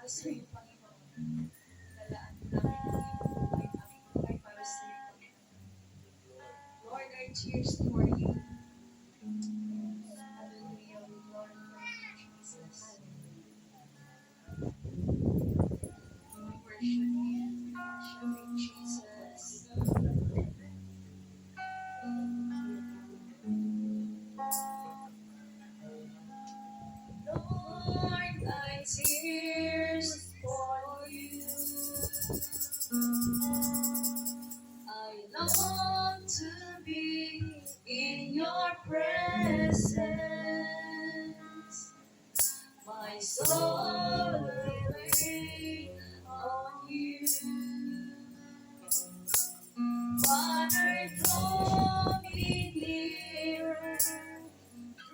sa iyo, Panginoon. Lalaan namin, Panginoon, ay aming buhay para sa iyo, Panginoon. Lord, our tears for you. Hallelujah. We glorify you, Jesus. We worship you. We worship you, Jesus. Lord, my tears for you. I long to be in your presence. My soul will wait on you. Father, draw me nearer,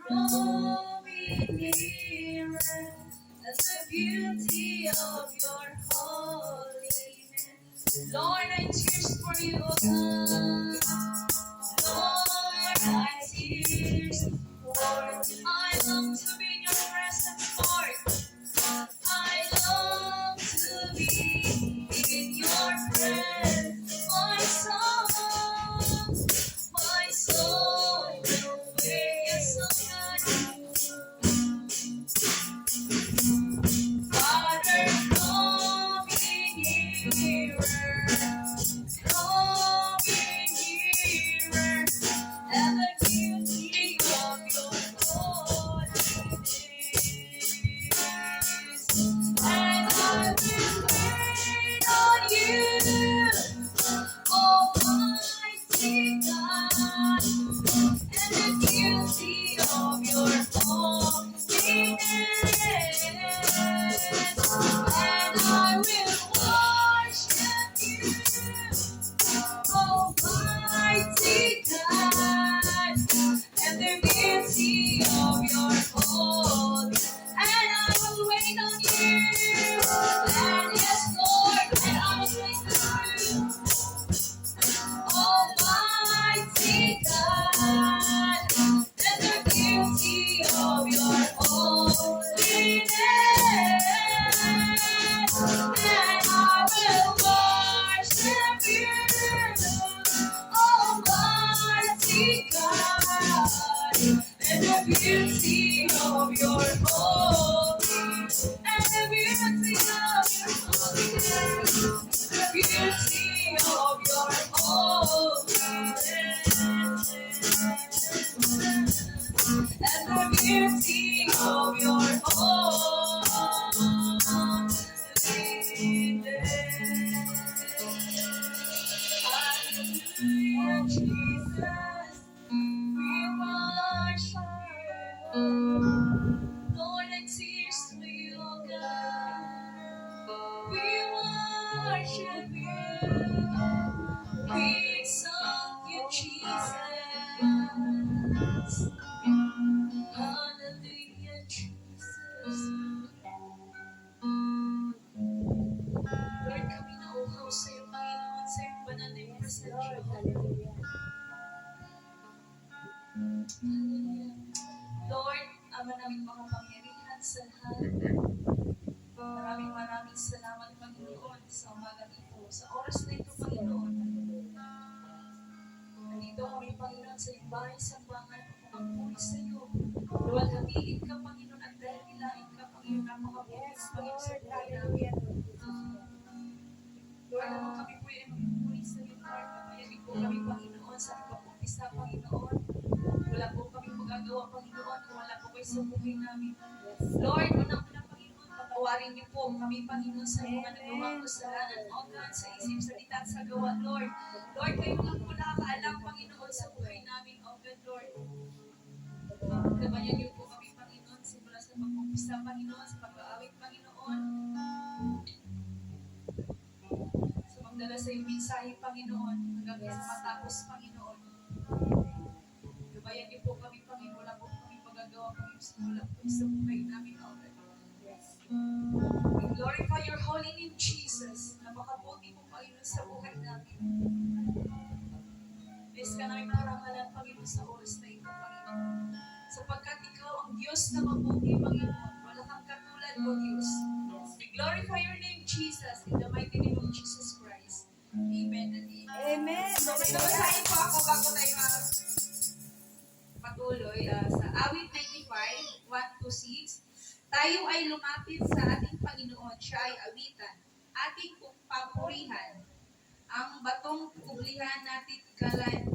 draw me nearer, as the beauty of your holiness. Lord, I tears for you, O God. Lord, I tears for you. I long to be in your presence, Lord. I long to be in your presence. My soul will wait on you. Father, draw me nearer, draw me nearer, and the beauty of your holiness. And I will wait on you, Almighty God, and the beauty of your holiness. And I will worship you, Almighty God, and the beauty of your holiness. And I will wait on you. And yes, Lord, and I will wait on you. Almighty God, and the beauty of your holiness. And I will worship you, Almighty God, and the beauty of your holiness. And the beauty of your holiness. The beauty of your holiness, and the beauty of your holiness. Hallelujah, Jesus, we worship you. Lord, I tears to you, oh God. We worship you. We exalt you, Jesus. Hallelujah, Jesus. Lord, kami nauhaw sa iyo, Panginoon, sa iyong banal na presensya. Hallelujah. Lord, Ama namin makapangyarihan sa lahat. Maraming salamat, Panginoon, sa umagang ito, sa oras na ito, Panginoon. Nandito kami, Panginoon, sa iyong bahay, sa bangal, pagpapuri sa iyo. Luwalhatihin ka, Panginoon, at dahil nilain ka, Panginoon, napakabuti, Panginoon, sa buhay namin. Lord, naman kami po ay magpupuri sa iyo, Lord. Kapayanin po kami, Panginoon, sa pag-umpisa, Panginoon. Wala po kami magagawa, Panginoon, kung wala po kayo sa buhay namin. Lord, unang-unang, Panginoon, patawarin niyo po kami, Panginoon, sa mga nagawang kasalanan, O God, sa isip, salita at sa gawa, Lord. Lord, kayo lang po nakakaalam, Panginoon, sa buhay namin, O God, Lord. Gabayan niyo po kami, Panginoon, simula sa pag-umpisa, Panginoon, sa pag-aawit, Panginoon. Sa magdala sa iyong mensahe, Panginoon, hanggang sa matapos, Panginoon. Gabayan niyo po kami, Panginoon, wala po kami magagawa, Panginoon, simula po sa buhay namin, O God. We glorify your holy name, Jesus. Napakabuti mo, Panginoon, sa buhay namin. Bless ka namin parangalan, Panginoon, sa oras na ito, Panginoon. Sapagkat ikaw ang Diyos na mabuti, Panginoon. Wala kang katulad, O Diyos. We glorify Jesus, in the mighty name of Jesus Christ. Amen and amen. Amen. So may babasahin po ako bago tayo patuloy sa awit 95, 1 to 6. Tayo ay lumapit sa ating Panginoon, siya ay awitan, ating papurihan, ang batong kublihan natin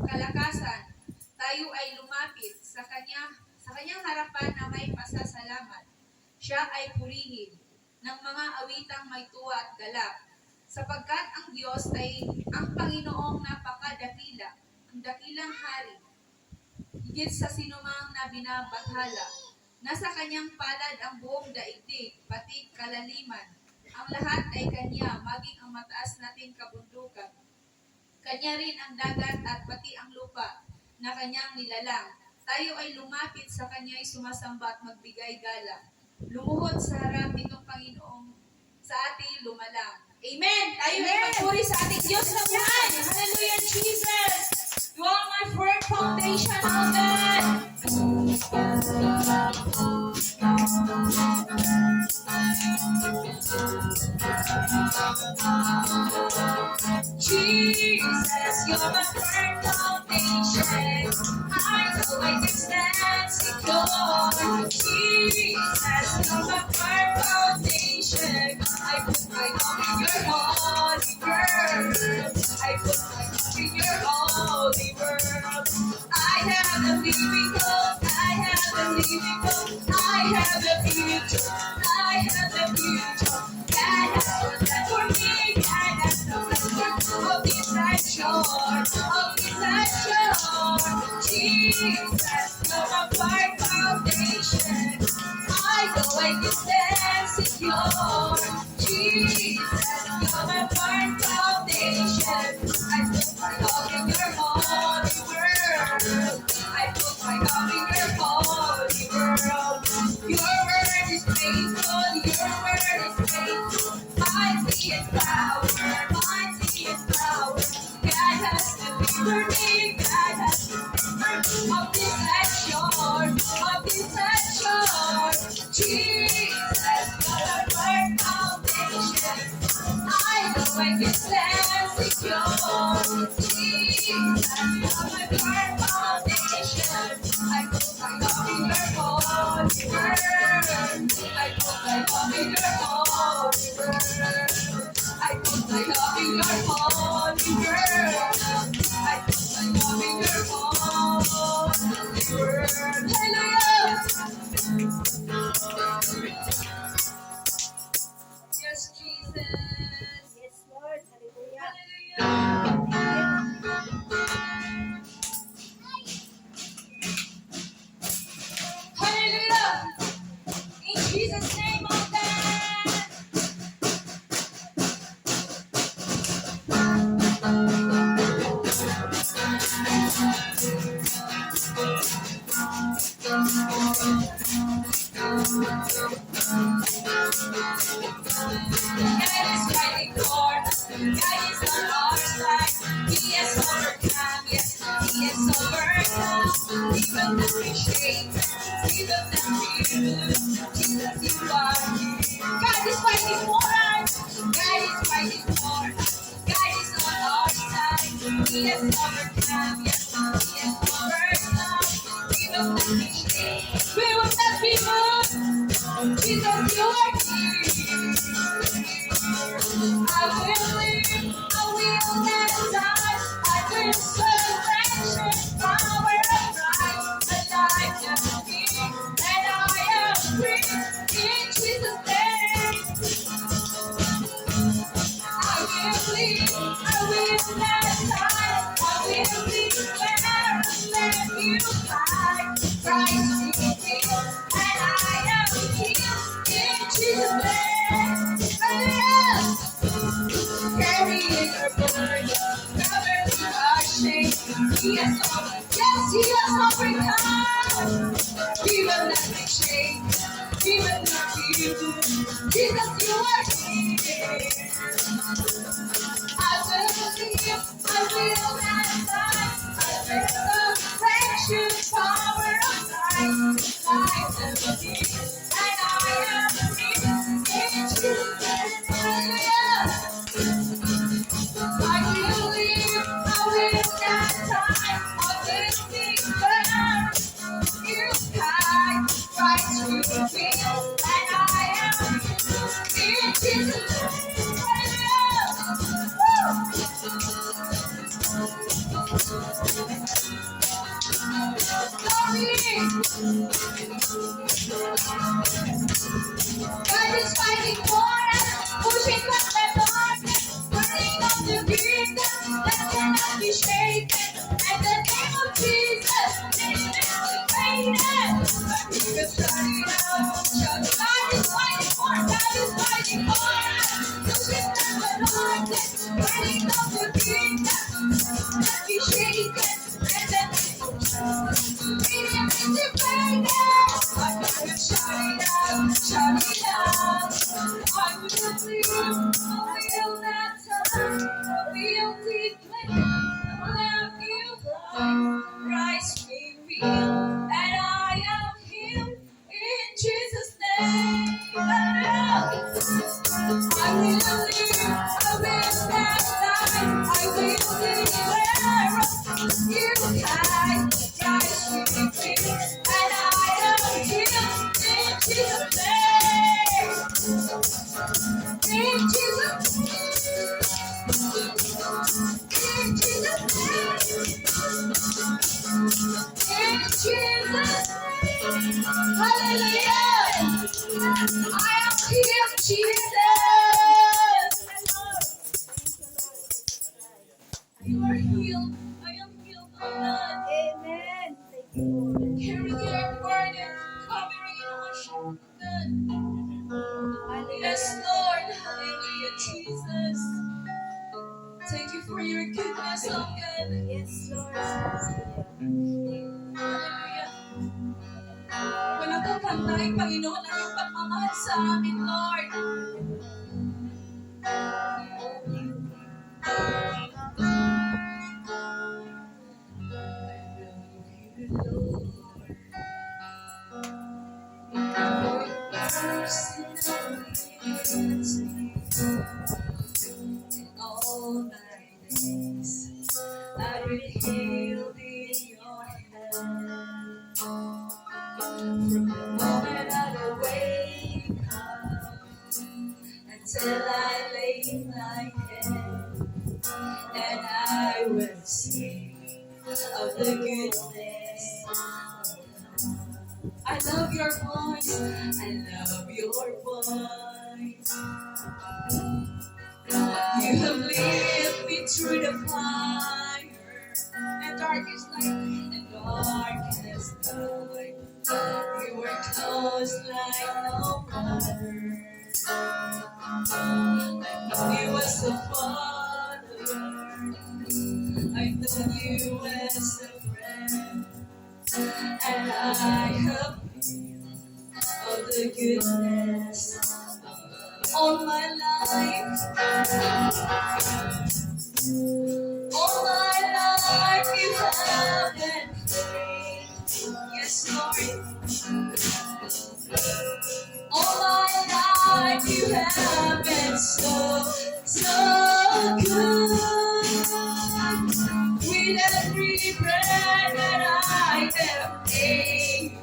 kalakasan. Tayo ay lumapit sa kanyang harapan na may pasasalamat. Siya ay purihin ng mga awitang may tuwa at galak, sapagkat ang Diyos ay ang Panginoong napakadakila, ang dakilang hari, higit sa sinumang na binabathala. Nasa kanyang palad ang buong daigdig, pati kalaliman. Ang lahat ay kanya, maging ang mataas nating kabundukan. Kanya rin ang dagat at pati ang lupa na kanyang nilalang. Tayo ay lumapit sa kanya ay sumasamba at magbigay galang. Lumuhod sa harap nitong Panginoong sa ating lumalang. Amen! Tayo ay magpuri sa ating Diyos na buhay. Hallelujah, Jesus! You are my firm foundation, O God! Jesus, you're my firm foundation. I know I can stand secure. Jesus, you're my firm foundation. I put my hope in your holy word. I put my hope in your holy word. I have the living hope. I have the living hope. I have the future. I have the future. God has a plan for me. God has a plan for me. Of this I'm sure. Of this I'm sure. Jesus, you're my firm foundation. I know I can stand secure. Jesus, you're my firm foundation. I put my hope in your holy word. I put my hope in your holy word. Your word is faithful. Your word is faithful. Mighty in power. Mighty in power. God has delivered me. God has delivered me. Of this I'm sure. Of this I'm sure. Jesus, you're my firm foundation. I know I can stand secure. Jesus, you're my firm foundation. I put my love in your holy word. I put my love in your holy word. I put my love in your holy word. I put my love in your holy word. Hallelujah! Yes, Jesus. Yes, Lord. Hallelujah. Hallelujah. Hallelujah. In Jesus' name, oh God. God is fighting for us. God is on our side. He has overcome. Yes, He has overcome. Even the shame, even the fear. Jesus, you are here. God is fighting for us. God is fighting for us. God is on our side. He has overcome. Yes, He has overcome. Even the shame. We will not be moved. Jesus, you are here. I will live, I will not die. I will resurrection, power of Christ, alive and king, and I am free in Jesus' name. I will live, I will not die. I will declare and let you hide. Christ is here, and I am healed in Jesus' name. Hallelujah. Carrying your burden, never be ashamed. He has overcome. Yes, He has overcome. He will not be shaken. He will not be moved. Jesus, you are here. I will believe. I will not die. I will praise you, power of life, life and peace. And I am free in Jesus' name. Hallelujah. the kingdom that cannot be shaken. And the name of Jesus is greater. You can shout it out. Shout, God is fighting for. God is fighting for us. So lift up the Lord. Let's fighting of the kingdom that be shaken. And the name of Jesus is greater. I can shout it out. Shout it out. I will believe. I will not turn. I will declare. I will you Christ be real, and I am healed in Jesus' name. I will live, I will not die, I will declare you Christ be real, and I am healed in Jesus' name. In Jesus' name. In Jesus' name. In Jesus' name, hallelujah. I am here, Jesus. You are healed. I am healed, oh God. Amen. Thank you, Lord. Carrying your burden, covering in worship, God. Yes, Lord. Hallelujah, Jesus. Thank you for your goodness, oh God. Yes, Lord. Hallelujah. Walang kakantay, Panginoon, ang iyong pagmamahal sa amin, Lord. All my days, I've been healed in your hand. From the moment I wake up until I lay my head, and I will sing of the goodness. I love your voice. I love your voice. You have led me through the fire and darkest night and darkest night. You were close like no other. I know you as a father. I know you as a friend. And I have all the goodness all my life. All my life you have been faithful. Yes, Lord. All my life you have been so good. With every breath that I have taken,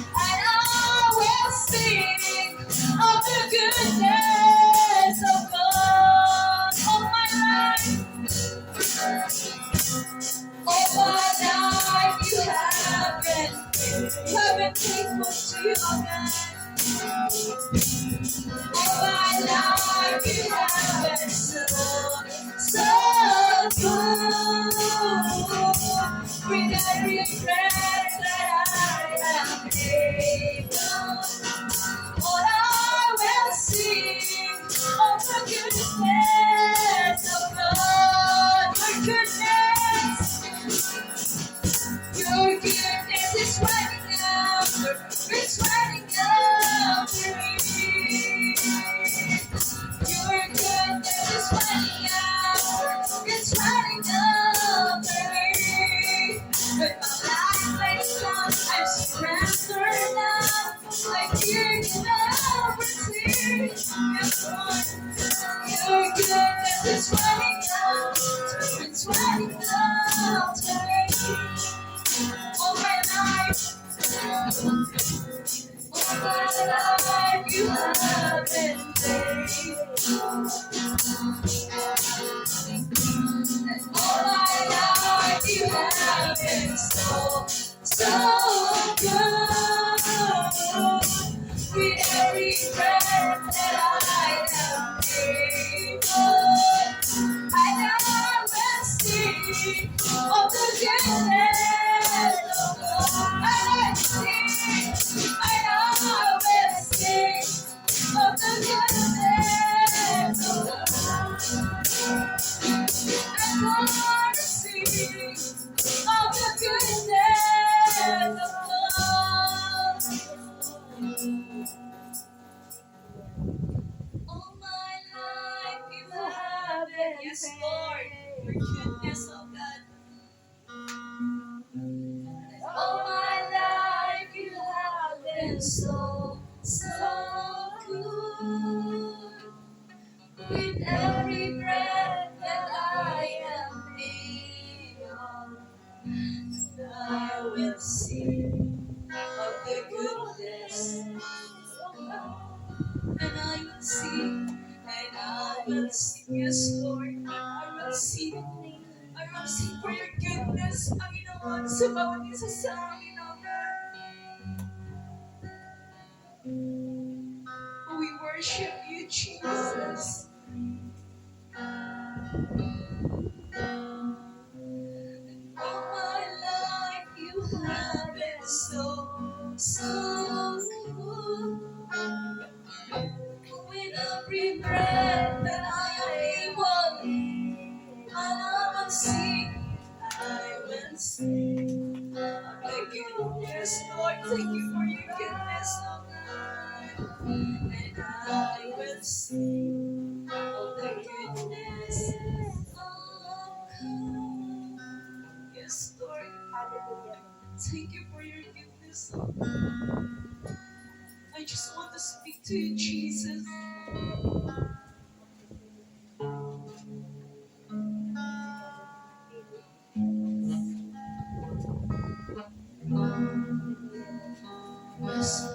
and I will sing of the goodness of God. All my life, you have been faithful to your God. All my life, you have been so good. With every breath that I have taken, Lord, I will sing of the goodness of God. Your goodness is running after, it's running after me. Your goodness is running after, it's running after me. With my life laid down, I'm surrendered now. I hear you now, receive. Yes, Lord. Your goodness is running out, it's running out to me. All my life, you have been faithful. And all my life, you have been so good. With every breath that I am able, Yes, Lord. Your goodness, oh God. All my life you have been so, so good. With every breath that I am able, I will sing of the goodness of God. And I will sing, and I will sing, yes, Lord, I will sing. I will sing for your goodness, Panginoon, sa bawat isa sa amin, O God. We worship you, Jesus. All my life you have been so, so good. With every breath that I am able, I will sing, I will sing. Thank you, yes, Lord, thank you for your goodness, oh God. And I will sing of the goodness of God. Yes, Lord. Hallelujah. Thank you for your goodness. I just want to speak to you, Jesus. Yes.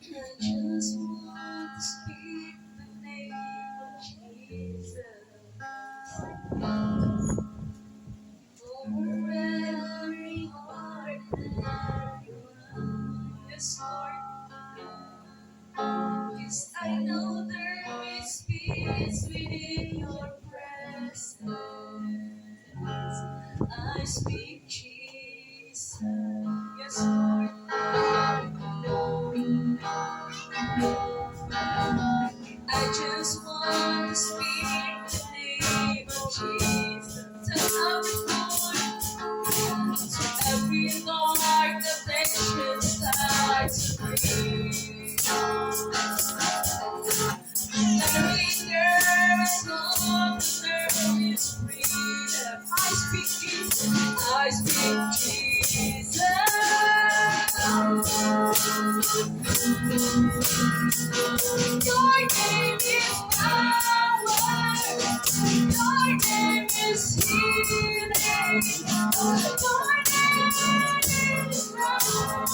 I just want to speak the name of Jesus over every heart and every mind. Yes, Lord. Yes, I know there is peace within your presence. I speak Jesus. Yes, Lord. I just want to speak the name of Jesus. Tell every Lord that they should start to breathe. Every nervous love, nervous freedom. I speak Jesus. I speak Jesus. Your name is power. Your name is healing. Your name is love.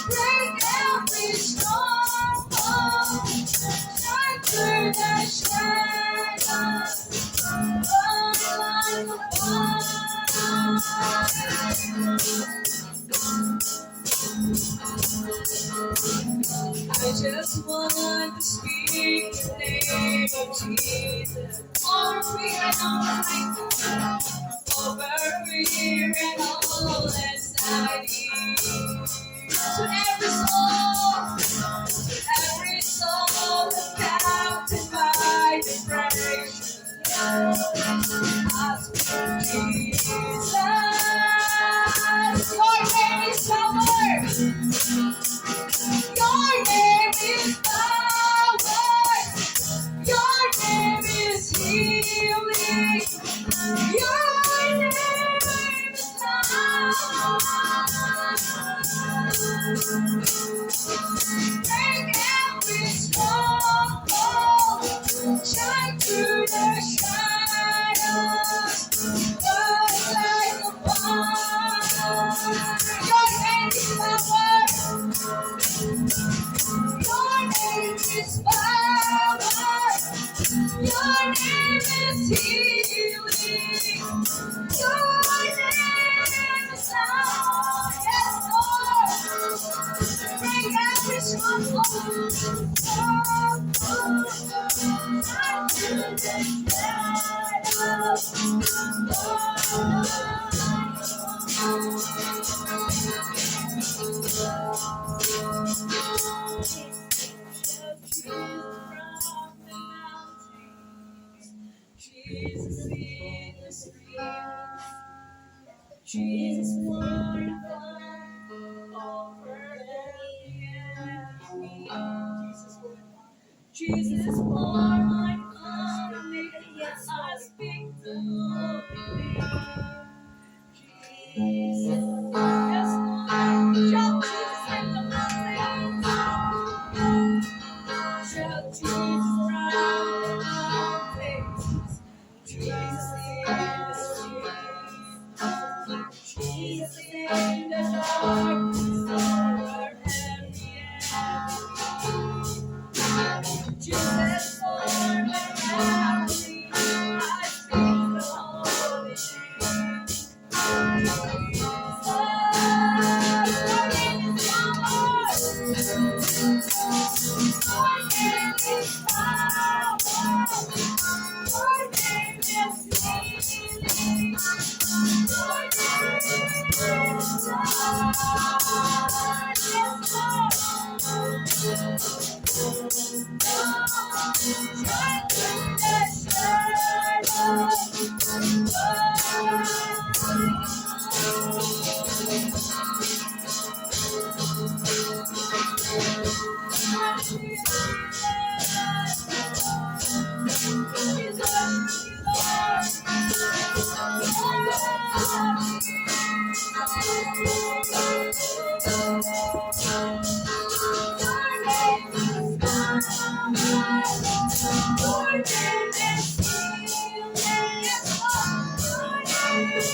Break every stronghold. Shine through the shadows. Burn like I just want to speak the name of Jesus over fear and all over fear and all anxiety. To every soul captive by depression. I speak Jesus. Your name is power. Your name is power. Your name is healing. Your name is love. Break every stronghold. Shine through the shadows. Burn like a fire. Your name is power. Your name is power. Your name is healing. Your name is love. Yes, Lord. Bring every stronghold. Jesus in the streets, Jesus glorified over the enemy. Jesus glorified. Jesus, for my family, yes, I speak the holy name. Jesus, yes, Lord. Shout Jesus in the mountains. Shout Jesus round the mountains. Jesus in the streets. Jesus in the darkness over every enemy. Jesus for my family, I speak the holy name. Jesus, your name is power. Your name is power. Your name is healing. Your name is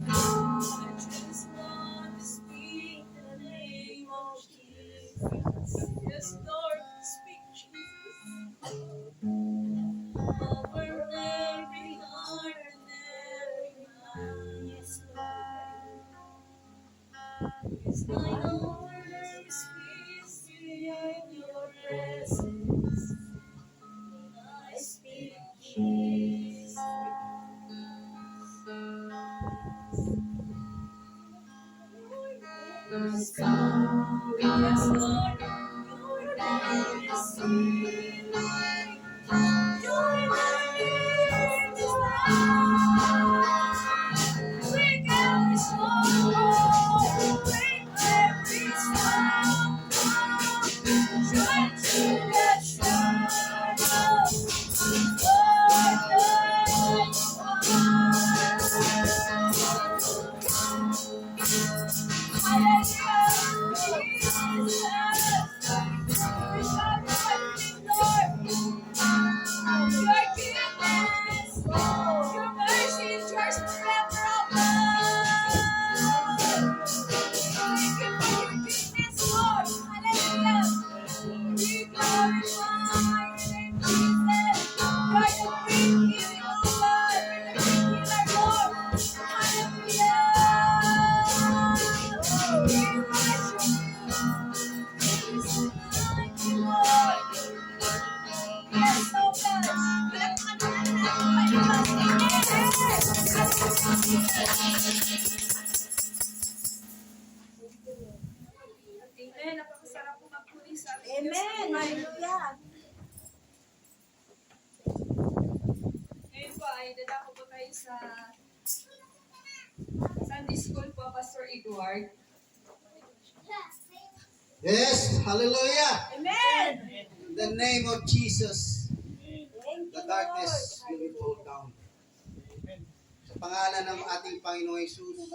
I just want to speak the name of Jesus. Yes, Lord, speak Jesus. Over every heart and every mind. Yes, Lord. It's my honor is peace in your presence. I speak Jesus. Yes, Lord. Your name is healing. Your name is life. Break every sorrow. Break every sorrow. Try to get shadows. Your mercy endures forever, thank you for your goodness, Lord. Hallelujah. We glorify your name, Jesus. You are the great healing, oh God. You're the great healer, Lord. Hallelujah. We worship you. There is none like you, Lord. Yes, oh God. Amen. Napakasarap po magpuli sa ating Diyos. Amen. Hallelujah. Ngayon po ay dadako po tayo sa Sunday School po, Pastor Edward. Yes, hallelujah. Amen. In the name of Jesus, Thank the you, darkness Lord. will be pulled down. Sa pangalan ng ating Panginoong Jesus,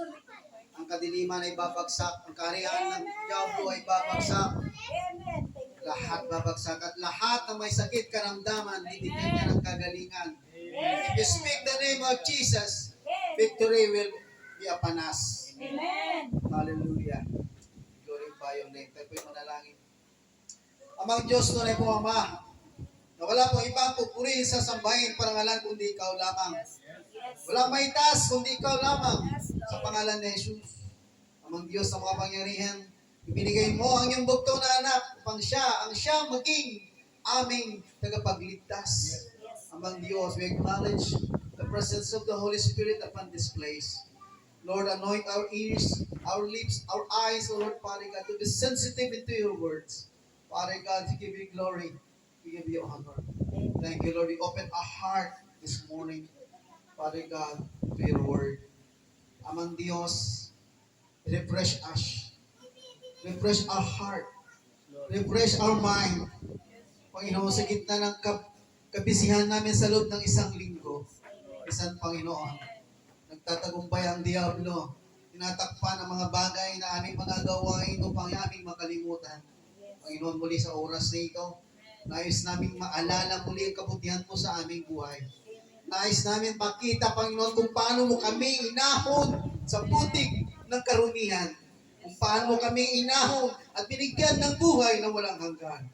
ang kadiliman ay babagsak, ang kaharian ng Diablo ay babagsak, Amen. Thank you, lahat Lord. babagsak at lahat ng may sakit karamdaman, bibigyan niya ng kagalingan. If you speak the name of Jesus, victory will be upon us. Amen. Hallelujah. Glorify your name. Tayo po'y manalangin. Amang Diyos, tunay po Ama, na wala pong ibang pupurihin sa sambahin parangalan kundi ikaw lamang. Yes. Walang may taas kundi ikaw lamang sa pangalan ni Jesus. Amang Diyos ng mga pangyarihan, ibinigay mo ang iyong buktong na anak upang ang siya maging aming tagapagligtas. Amang Diyos, we acknowledge the presence of the Holy Spirit upon this place. Lord, anoint our ears, our lips, our eyes, O Lord, Father God, to be sensitive into your words. Father God, to give you glory, to give you honor. Thank you, Lord. We open our heart this morning, Father God, to your word. Amang Diyos, refresh us. Refresh our heart. Refresh our mind. Panginoon, sa gitna ng kabisihan namin sa loob ng isang linggo, isang Panginoon, nagtatagumpay ang Diablo. Tinatakpan ang mga bagay na aming magagawa ito pang aming makalimutan. Panginoon, muli sa oras na ito, nais namin maalala muli ang kabutihan mo sa aming buhay. Nais namin makita, Panginoon, kung paano mo kami inahon sa putik ng karumihan. Kung paano mo kami inahon at binigyan ng buhay na walang hanggan.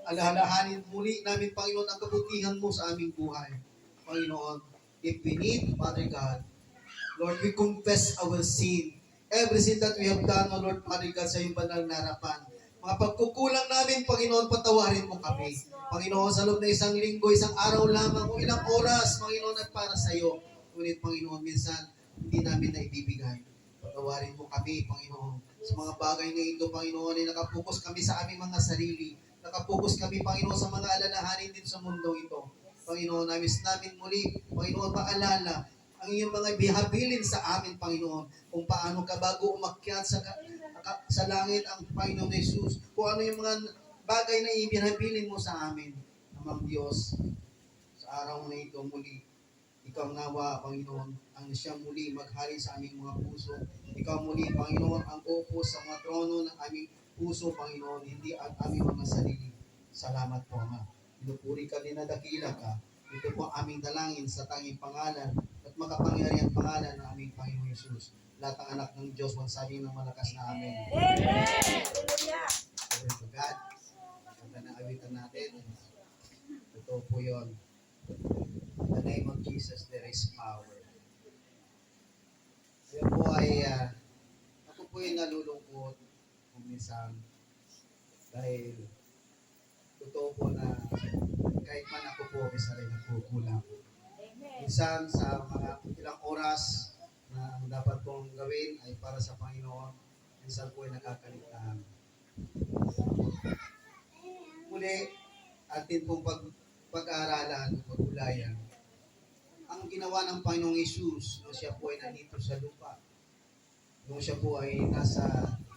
Alahalahanin muli namin, Panginoon, ang kabutihan mo sa aming buhay. Panginoon, if we need, Father God, Lord, we confess our sin. Every sin that we have done, O Lord, Father God, sa iyong banal na harapan. Mga pagkukulang namin, Panginoon, patawarin mo kami. Panginoon, sa loob na isang linggo, isang araw lamang, o ilang oras, Panginoon, at para sa iyo. Ngunit, Panginoon, minsan, hindi namin na ibibigay. Patawarin mo kami, Panginoon. Sa mga bagay na ito, Panginoon, ay nakapokus kami sa aming mga sarili. Nakapokus kami, Panginoon, sa mga alalahanin dito sa mundo ito. Panginoon, nais namin muli, Panginoon, maalala ang iyong mga bihabilin sa amin, Panginoon, kung paano ka bago umakyat sa langit ang Panginoon Jesus, kung ano yung mga bagay na ibinabilin mo sa amin. Amang Diyos, sa araw na ito muli, ikaw nawa, Panginoon, ang siyang muli maghari sa aming mga puso. Ikaw muli, Panginoon, ang upo sa mga trono ng aming puso, Panginoon, hindi ang aming mga sarili. Salamat po, Ama. Pinupuri ka din na dakila ka. Ito po ang aming dalangin sa tanging pangalan at makapangyarihan pangalan ng aming Panginoon Jesus. Lahat ng anak ng Diyos, magsabi ng malakas na Amen. Amen. Hallelujah. Glory to God. Ganda na awitan natin. Totoo po yun. In the name of Jesus, there is power. Kaya po ay, ako po ay nalulungkot kung minsan dahil totoo po na kahit man ako po, isa rin nagkukulang. Amen. Minsan sa mga ilang oras na ang dapat pong gawin ay para sa Panginoon, minsan po ay nakakaligtaan. Muli, atin pong pag-aaralan, pag-ulayan, ang ginawa ng Panginoong Isus nung siya po ay nandito sa lupa, nung siya po ay nasa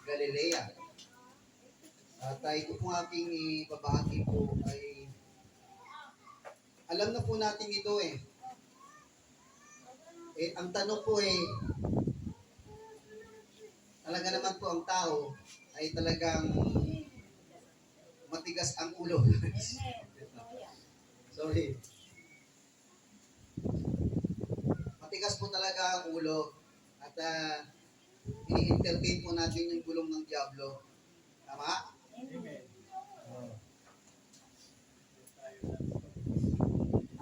Galilea. At ito pong aking ibabahagi po ay alam na po natin ito ang tanong po talaga naman po ang tao ay talagang matigas ang ulo. Sorry. Matigas po talaga ang ulo at ini-entertain po natin yung gulong ng Diablo. Tama? Amen.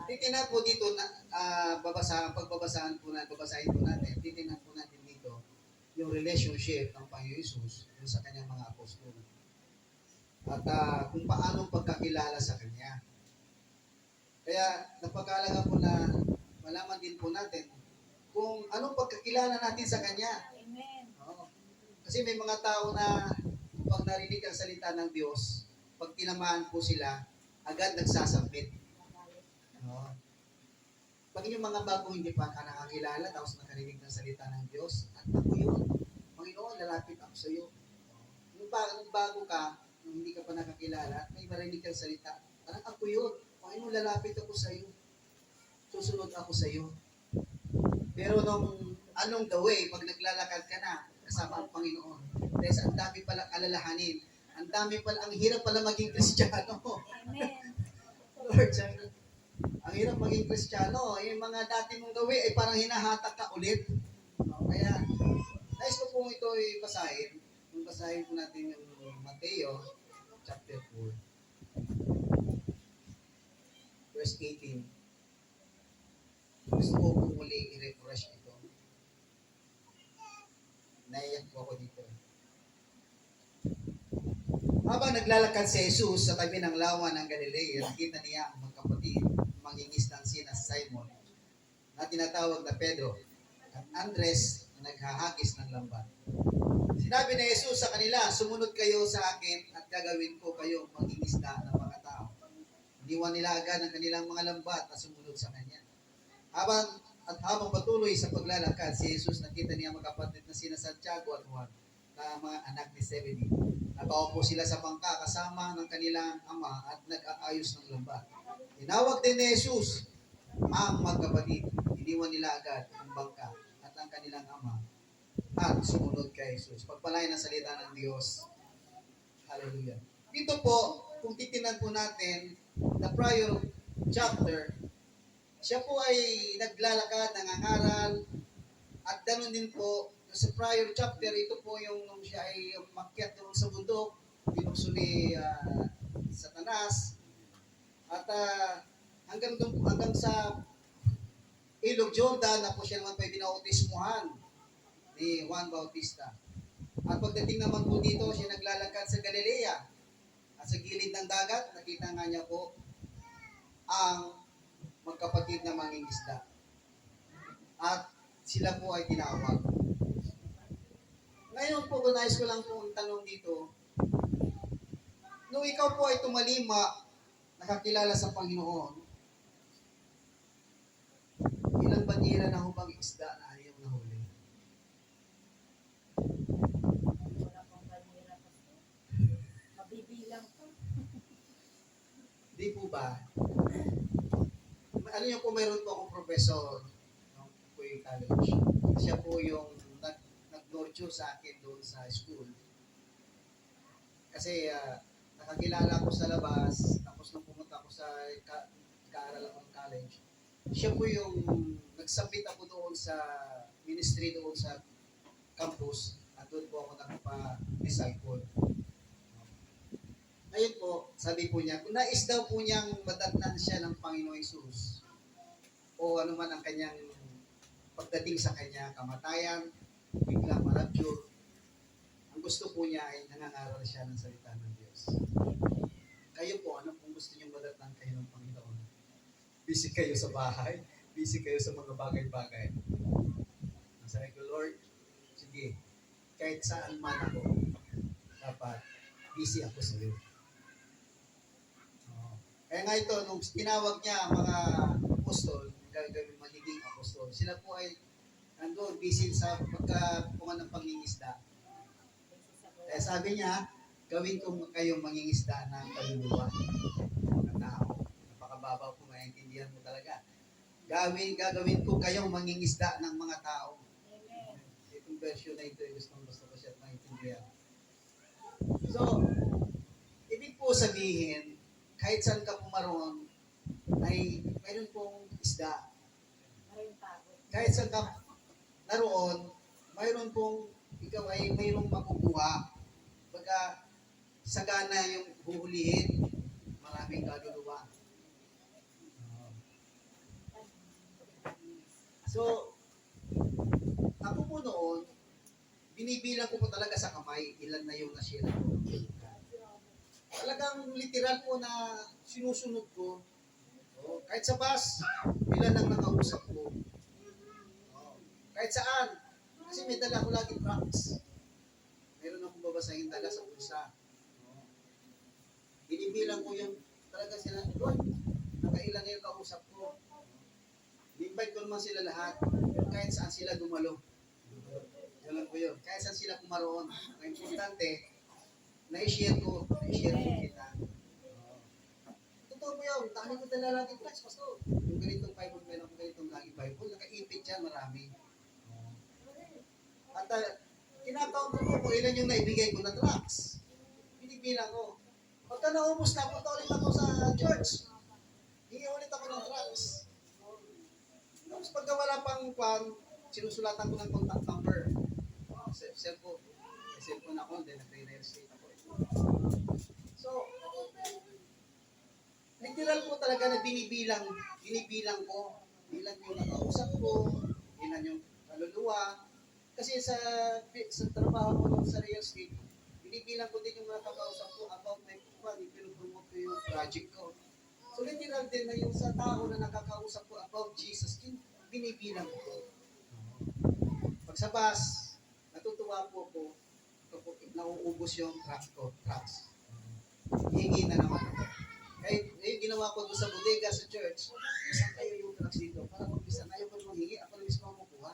Titingnan po dito na babasahin po natin. Titingnan po natin dito yung relationship ng Panginoon Jesus sa kanyang mga apostol. At kung paano pagkakilala sa kanya. Kaya napag-aalaga po na malaman din po natin kung anong pagkakilala natin sa kanya. Amen. Oo. Kasi may mga tao na pag narinig ang salita ng Diyos, pag tinamaan po sila, agad nagsasampit. Oo. Pag yung mga bagong hindi pa ka nakakilala, tapos nakarinig ng salita ng Diyos, at ako yun, Panginoon, lalapit ako sa iyo. Nung bago ka, nung hindi ka pa nakakilala, at may marinig kang salita, parang ako yun, Panginoon, lalapit ako sa iyo. Susunod ako sa iyo. Pero nung anong the way, pag naglalakad ka na, kasama ang Panginoon, dahil ang dami palang alalahanin, ang hirap pala maging Kristiyano. Amen. Lord, ang hirap maging Kristiyano, yung mga dati mong gawi ay parang hinahatak ka ulit. Kaya, nais ko po ito basahin. Basahin po natin yung Mateo, chapter 4, verse 18. Gusto ko po muli i-refresh ito. Naiyak po ako dito. Habang naglalakad si Jesus sa tabi ng lawa ng Galilea, nakita niya ang magkapatid, mangingisdang sina Simon, na tinatawag na Pedro, at Andres, na naghahagis ng lambat. Sinabi ni Jesus sa kanila, sumunod kayo sa akin at gagawin ko kayo mangingisda ng mga tao. Iniwan nila agad ang kanilang mga lambat at sumunod sa kanya. Habang patuloy sa paglalakad, si Jesus nakita niya magkapatid na sina Santiago at Juan na mga anak ni Zebedee. Nakaupo sila sa bangka kasama ng kanilang ama at nag-aayos ng lambat. Tinawag din ni Jesus ang magkapatid. Iniwan nila agad ang bangka at ang kanilang ama at sumunod kay Jesus. Pagpalain ang salita ng Diyos. Hallelujah. Dito po, kung titinan po natin, the prior chapter, siya po ay naglalakad, nangangaral, at ganoon din po, sa prior chapter, ito po yung nung siya ay umakyat doon sa bundok, binukso ni Satanas, at hanggang sa Ilog Jordan na po siya naman pa binautismuhan ni Juan Bautista. At pagdating naman po dito, siya naglalakad sa Galilea. At sa gilid ng dagat, nakita nga niya po ang magkapatid na mangingisda. At sila po ay tinawag. Ngayon po, nais ko lang po ang tanong dito, nung ikaw po ay tumalima, nakakilala sa Panginoon, ilang banira na hubang isda na ayaw nahuli? Wala pang banira kasi. Mabibilang pa. Di po ba? Alam niyo po, mayroon po akong professor ng Puy College. Siya po yung nag-nurture sa akin doon sa school. Kasi nakakilala ko sa labas, tapos nung pumunta ako sa kaaral akong college, siya po yung nagsabit ako doon sa ministry doon sa campus at doon po ako nagpa-disciple. Ngayon po, sabi po niya, kung nais daw po niyang madatnan siya ng Panginoong Hesus o ano man ang kanyang pagdating sa kanya, kamatayan, biglang marapture, ang gusto po niya ay nangangaral siya ng salita ng Diyos. Kayo po, ano kung gusto niyong madatnan kayo ng Panginoon? Busy kayo sa bahay, busy kayo sa mga bagay-bagay. Sabi ko, Lord, sige, kahit saan man ako, dapat busy ako sa iyo. Kaya nga ito, nung tinawag niya ang mga apostol, gagawin magiging apostol, sila po ay nandun, busy sa pagkapungan ng pangingisda. Kaya sabi niya, gawin ko kayong mangingisda ng kaluluwa ng tao. Napakababaw po, maintindihan mo talaga. Gagawin ko kayong mangingisda ng mga tao. Amen. Itong version na ito, gusto ko siya maintindihan. So, ibig po sabihin, kahit saan ka pumaroon, ay mayroon pong isda. Maraming pagod. Kahit saan ka naroon, mayroon pong, ikaw ay mayroong makukuha. Pagka sagana yung huhulihin, maraming kaluluwa. So, ako po noon, binibilang ko po talaga sa kamay, ilan na yung nasira ko. Talagang literal po na sinusunod ko. Kahit sa bus, ilan ang nakausap ko. Kahit saan. Kasi may dala ko lagi tracks. Meron akong babasahin dala sa bulsa. Binibilang ko yung talaga sila, Lord, nakailan na yung kausap ko. I-invite ko naman sila lahat. Kahit saan sila dumalo. Ganun po yun. Kahit saan sila kumaroon. Ang importante, na-share ko kita. Totoo po yun. Dami ko dala lagi tracks, Pastor. Yung ganitong Bible, meron ko ganitong lagi Bible, nakaipit yan, marami. At kinakaon ko po kung ilan yung naibigay ko na tracks. Binibilang ko. Pagka naubos na, punta ulit ako sa church. Hingi ulit ako ng tracks. Tapos pagka wala pang kwan, sinusulatan ko ng contact number. Cellphone ako, then nagre-restate ako. So, literal po talaga na binibilang ko, ilan yung nakausap ko, ilan yung kaluluwa. Kasi sa trabaho ko sa real estate, binibilang ko din yung mga kakausap ko about my kwan, pinupromote ko yung project ko. So literal din na yung sa tao na nakakausap ko about Jesus, binibilang ko. Pag sa bus, natutuwa po ako kapag nauubos yung trucks. Hihingi na naman ako. Kahit yung ginawa ko doon sa bodega sa church, isang kayo yung trucks dito. Para mag-isa na ayaw ko manghingi, ako lang mismo ang kukuha.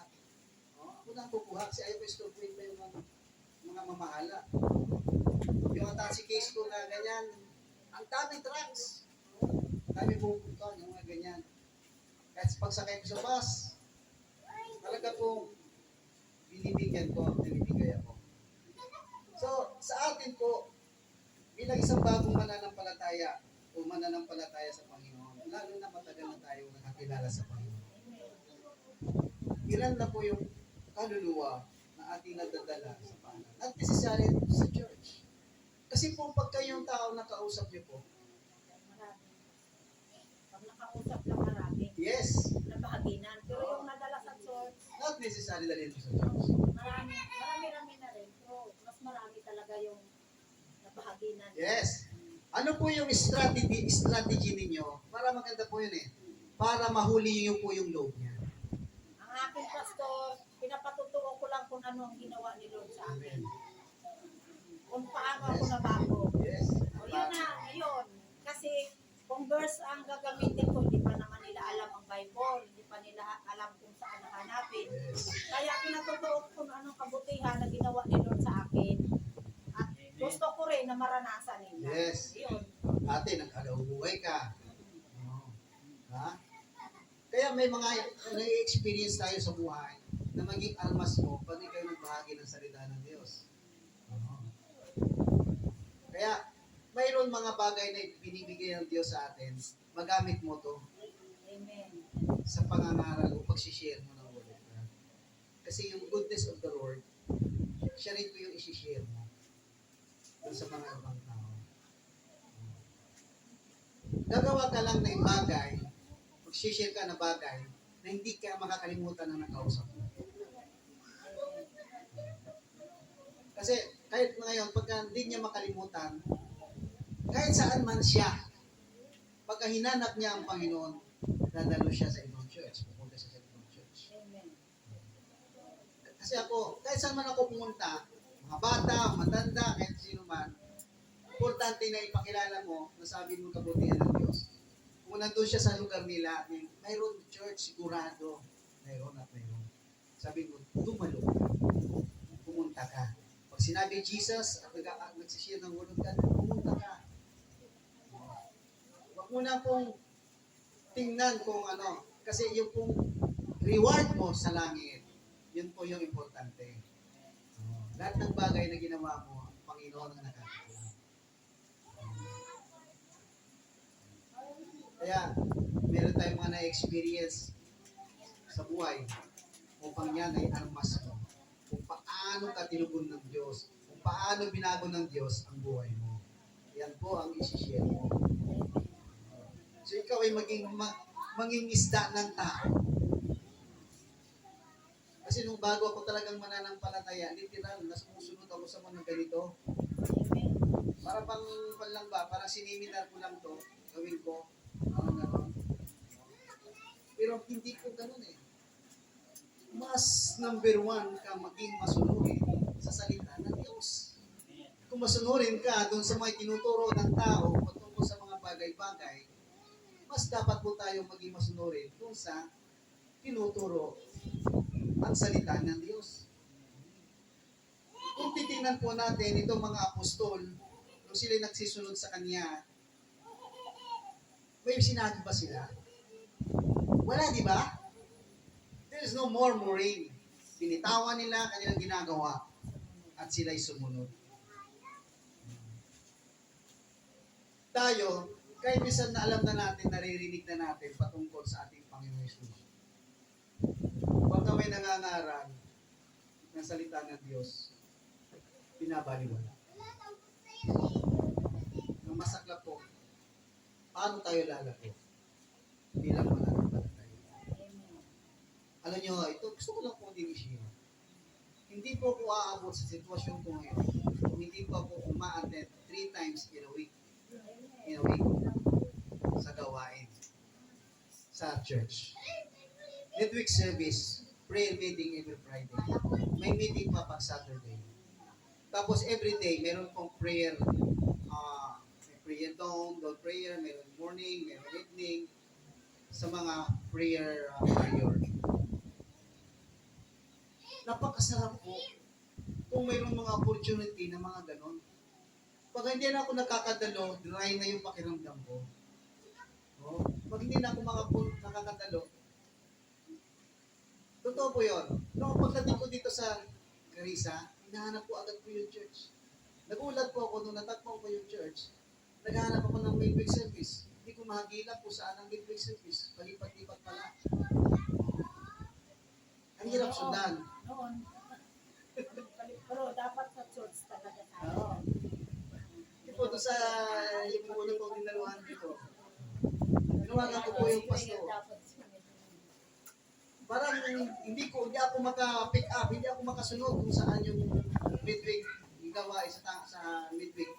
Ako na ang kukuha kasi ayaw ko istorbuin pa yung mga mamahala. Yung taxi case ko na ganyan, ang daming trucks. Dami pupunta, yung mga ganyan. Kahit pagsakay ko sa bus, talaga pong binibigyan ko, binibigay ako. So, sa atin po, bilang isang bagong mananampalataya o mananampalataya sa Panginoon, lalo na matagal na tayo nakakilala sa Panginoon. Ilan na po yung kaluluwa na ating nadadala sa paanan. Not necessarily sa church. Kasi po pag kayong tao na kausap niyo po, Marami. Pag nakausap lang marami, yes, nabahaginan. Pero yung nadala sa church, not necessarily dalhin mo sa church. marami na rin. Pero mas marami talaga yung nabahaginan. Yes. Ano po yung strategy ninyo? Para maganda po yun eh. Para mahuli niyo po yung loob niya. Ang aking pastor, pinapatutuo ko lang kung ano ang ginawa ni Lord sa akin. Kung paano ako nabago. Yes. O yun na, ayun. Kasi kung verse ang gagamitin ko, hindi pa naman nila alam ang Bible. Hindi pa nila alam kung saan hanapin. Yes. Kaya pinatutuo ko kung anong kabutihan na ginawa ni Lord sa akin. At gusto ko rin na maranasan nila. Yes. Yun. Ate, nag-alaw-buhay ka. Oh. Ha? Kaya may mga na-experience tayo sa buhay na maging armas mo pag ikaw nagbahagi ng salita ng Diyos. Oh. Kaya, mayroon mga bagay na binibigay ng Diyos sa atin, magamit mo to Amen. sa pangangaral o pagsishare mo ng Word of God. Kasi yung goodness of the Lord, siya rin po yung isishare mo dun sa mga ibang tao. Gagawa ka lang ng bagay, magsishare ka na bagay, na hindi ka makakalimutan na nakausap mo. Kasi kahit ngayon, pagka hindi niya makalimutan, kahit saan man siya, pagka hinanap niya ang Panginoon, dadalo siya sa ibang church, pupunta siya sa ibang church. Amen. Kasi ako, kahit saan man ako pumunta, mga bata, matanda, kahit sino man, importante na ipakilala mo, nasabi mo kabutihan ng Diyos. Kung nandun siya sa lugar nila, mayroon church, sigurado. Mayroon at mayroon. Sabi mo, dumalo ka. Pumunta ka. Pag sinabi Jesus at nagsishare ng Word of God, pumunta ka. Huwag mo na pong tingnan kung ano. Kasi yung pong reward mo sa langit, yun po yung importante. Lahat ng bagay na ginawa mo, ang Panginoon ang nakakaalam. Kaya, meron tayong mga na-experience sa buhay upang yan ay armas mo. Kung paano ka tinugon ng Diyos, kung paano binago ng Diyos ang buhay mo. Yan po ang isi-share mo. So ikaw ay mangingisda ng tao. Kasi nung bago ako talagang mananampalataya, literal, nasusunod ako sa mga ganito. Amen. Para pang lang ba, parang siniminar ko lang to, gawin ko, parang gano'n. Pero hindi ko gano'n eh. Mas number one ka maging masunurin sa salita ng Diyos. Kung masunurin ka doon sa mga tinuturo ng tao patungkol sa mga bagay-bagay, mas dapat po tayo maging masunurin kung sa tinuturo ang salita ng Diyos. Kung titingnan po natin itong mga apostol, kung sila nagsisunod sa Kanya, may sinabi ba sila? Wala, di ba? There is no murmuring. Pinitawan nila kanilang ginagawa at sila'y sumunod. Tayo, kahit minsan na alam na natin, naririnig na natin patungkol sa ating Panginoon Jesus. Huwag kami nangangaral ng salita ng Diyos, pinabaliwala. Ang masaklap po, paano tayo lalago bilang mananampalataya? Alam nyo, ito gusto ko lang pong i-share. Hindi po ako aabot sa sitwasyon ko ngayon kung hindi po ako uma-attend 3 times in a week sa gawain sa church. Midweek service, prayer meeting every Friday. May meeting pa pag Saturday. Tapos every day, meron pong prayer, may prayer dawn prayer, meron morning, meron evening, sa mga prayer warrior. Napakasarap po kung mayroong mga opportunity na mga ganon. Pag hindi na ako nakakadalo, dry na yung pakiramdam ko. Oh, pag hindi na ako nakakadalo, totoo po yun. Noong pagdating ko dito sa Carissa, hinahanap ko agad po yung church. Nagulat po ako nung natagpo ko yung church. Naghahanap ako ng midweek service. Hindi ko mahagila po saan ang midweek service. Palipat-lipat pala. Ang hirap sundan. Noon. Pero dapat sa church talaga tayo. Oo. Hindi po doon sa yung una kong dinaluhan dito. Tinawagan ko po yung pastor. Parang hindi ako maka-pick up, hindi ako makasunod kung saan yung midweek gawa sa midweek.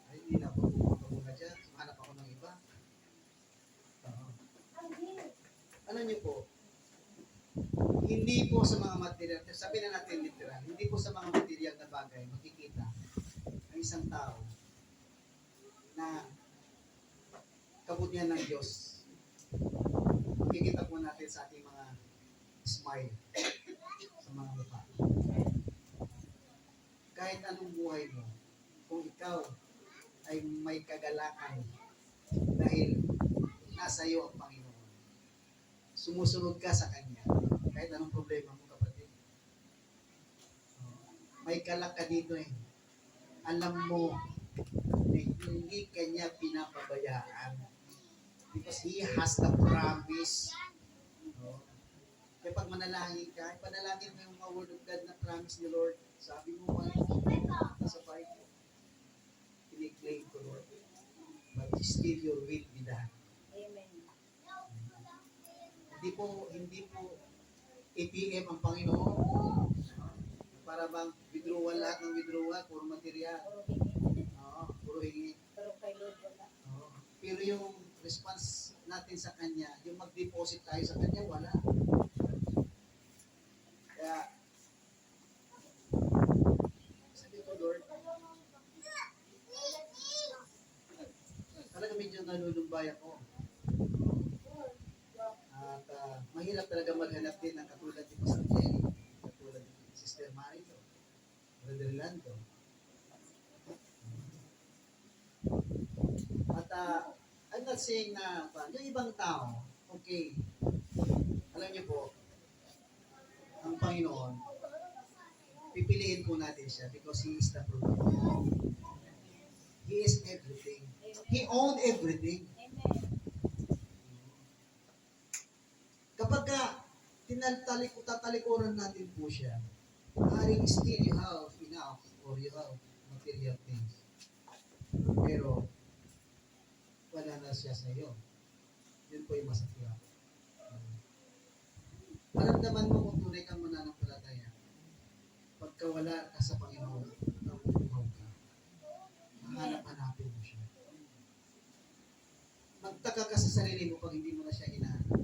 Ay, hindi na po. Pagpunta dyan, hanap ako ng iba. Alam niyo po, hindi po sa mga material, sabi na natin literal, hindi po sa mga material na bagay makikita ang isang tao na kabutihan ng Diyos. Makikita po natin sa ating mga smile sa mga mukha. Kahit anong buhay mo, kung ikaw ay may kagalakan dahil nasa iyo ang Panginoon, sumusunod ka sa Kanya, kahit anong problema mo, kapatid. May galak ka dito eh. Alam mo na hindi Kanya pinapabayaan because He has the promise. Kaya pag manalangin ka, panalangin mo yung mga word of God na promise ni Lord. Sabi mo, sa Bible, piniklaim ko, Lord. But still your will be done. Amen. Hindi po ATM ang Panginoon. Para bang withdrawal, lahat ng withdrawal, puro material. Puro hingi. Oo, puro hingi. Pero kay Lord wala. Oo. Pero yung response natin sa Kanya, yung mag-deposit tayo sa Kanya, wala. Kaya, sabi ko, Lord, talaga medyo nalulumbay ako. At mahirap talaga maghanap din ng katulad ni Pastor Jenny, katulad ni Sister Marito, Brother Lando. At I'm not saying na yung ibang tao, okay, alam niyo po, ang Panginoon, pipiliin po natin siya because He is the provider. He is everything. He owned everything. Amen. Kapag tatalikuran natin po siya, maaaring still you have enough or you have material things. Pero, wala na siya sa iyo. Yun po yung masakla. Maramdaman mo kung tunay kang mananampalataya. Pagka wala ka sa Panginoon, nabubuhaw ka. Mahanap-hanapin mo siya. Magtaka ka sa sarili mo pag hindi mo na siya hinahanap.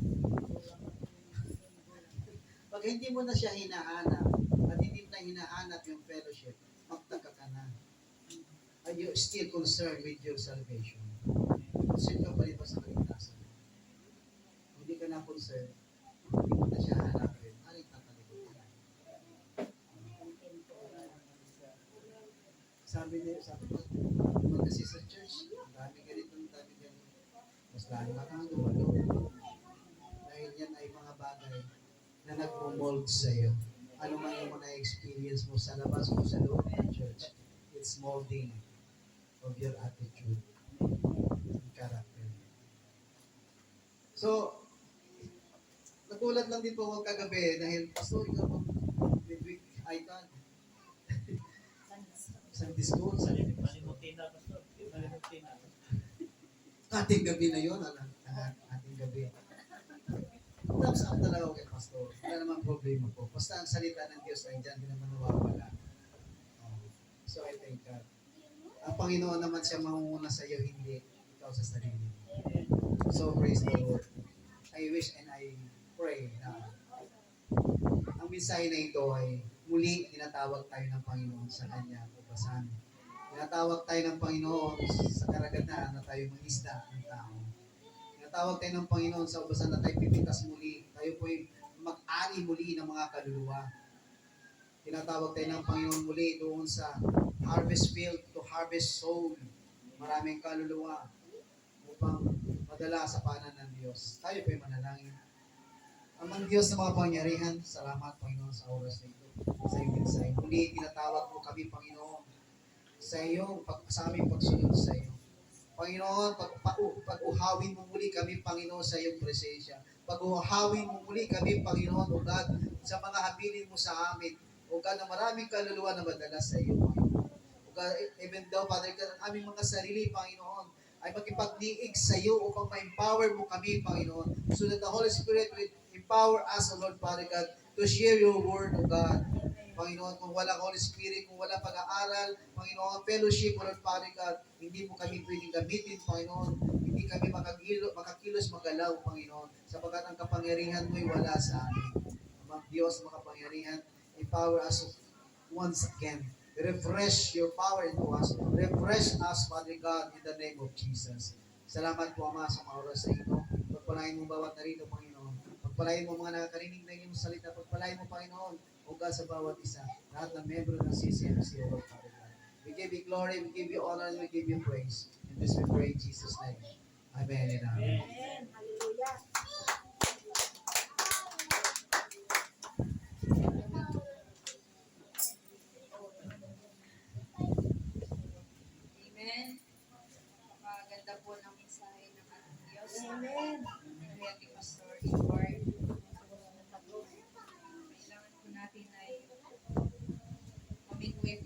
Pag hindi mo na siya hinahanap at hindi mo na hinahanap yung fellowship, magtaka ka na. Are you still concerned with your salvation? Concerned ka pa rin ba sa kaligtasan? Hindi ka na concerned, hindi mo na siya hanapin, aling tatalikod ka. Sabi ko, mag-kasi sa church, ang dami ganito, ang dami ganito. Mas lalo ka kang dumalo. Dahil yan ay mga bagay na nag-mold sa iyo. Ano man yung mga experience mo sa labas o sa loob ng church, it's molding of your attitude and character. So, nagulat lang din po ako kagabi dahil pastor, ikaw po, midweek icon. Sunday school. Palimutin na, pastor. Palimutin na. Ating gabi na yun, ating gabi. Tapos ako talaga ako kay pastor. Wala namang problema po. Basta ang salita ng Diyos ay dyan, di naman nawawala. So I thank God. Ang Panginoon naman siya mangunguna sa iyo, hindi ikaw sa sarili. So praise the Lord. I wish and I pray na mensahe na ito ay muli tinatawag tayo ng Panginoon sa Kanya ubasan. Tinatawag tayo ng Panginoon sa karagatan na tayo mangisda ng tao. Tinatawag tayo ng Panginoon sa ubasan na tayo pipitas muli. Tayo po'y mag-ani muli ng mga kaluluwa. Tinatawag tayo ng Panginoon muli doon sa harvest field to harvest soul. Maraming kaluluwa upang madala sa paanan ng Diyos. Tayo po'y manalangin. Amang Diyos na mga pangyarihan, salamat Panginoon sa oras na ito. Sa iyong mensahe. Muli tinatawag mo kami Panginoon sa sa aming pagsunod sa iyo. Panginoon, pag-uhawin mo muli kami Panginoon sa iyong presensya. Pag-uhawin mo muli kami Panginoon, O God, sa mga habilin mo sa amin. O God, na maraming kaluluwa na madala sa iyo, Panginoon. O God, even though, Father God, ang aming mga sarili, Panginoon, ay magipagdiig sa iyo upang ma-empower mo kami, Panginoon, so that the Holy Spirit will empower us, O Lord, Father God, to share your word, O God. Panginoon, kung wala Holy Spirit, kung wala pag-aaral, Panginoon, fellowship, O Lord, Father God, hindi mo kami pwedeng gamitin, Panginoon. Hindi kami makakilos, magalaw, Panginoon, sapagkat ang kapangyarihan mo'y wala sa amin. Amang Diyos, makapangyarihan, empower us once again. Refresh your power into us. Refresh us, Father God, in the name of Jesus. Salamat po, Ama, sa mga oras sa ito. Pagpalain mo bawat narito, Panginoon. Pagpalain mo mga nakakarinig na iyong salita. Pagpalain mo, Panginoon, o God, sa bawat isa. Lahat ng membro ng CCMC, O Lord, Father God. We give you glory, we give you honor, and we give you praise. In this we pray in Jesus' name. Amen and amen. Amen. Hallelujah. Amen. Napakaganda po ng mensahe ng ating Diyos. Amen. Kaya kay Pastor Edward. Kailangan po natin ay mamingwit.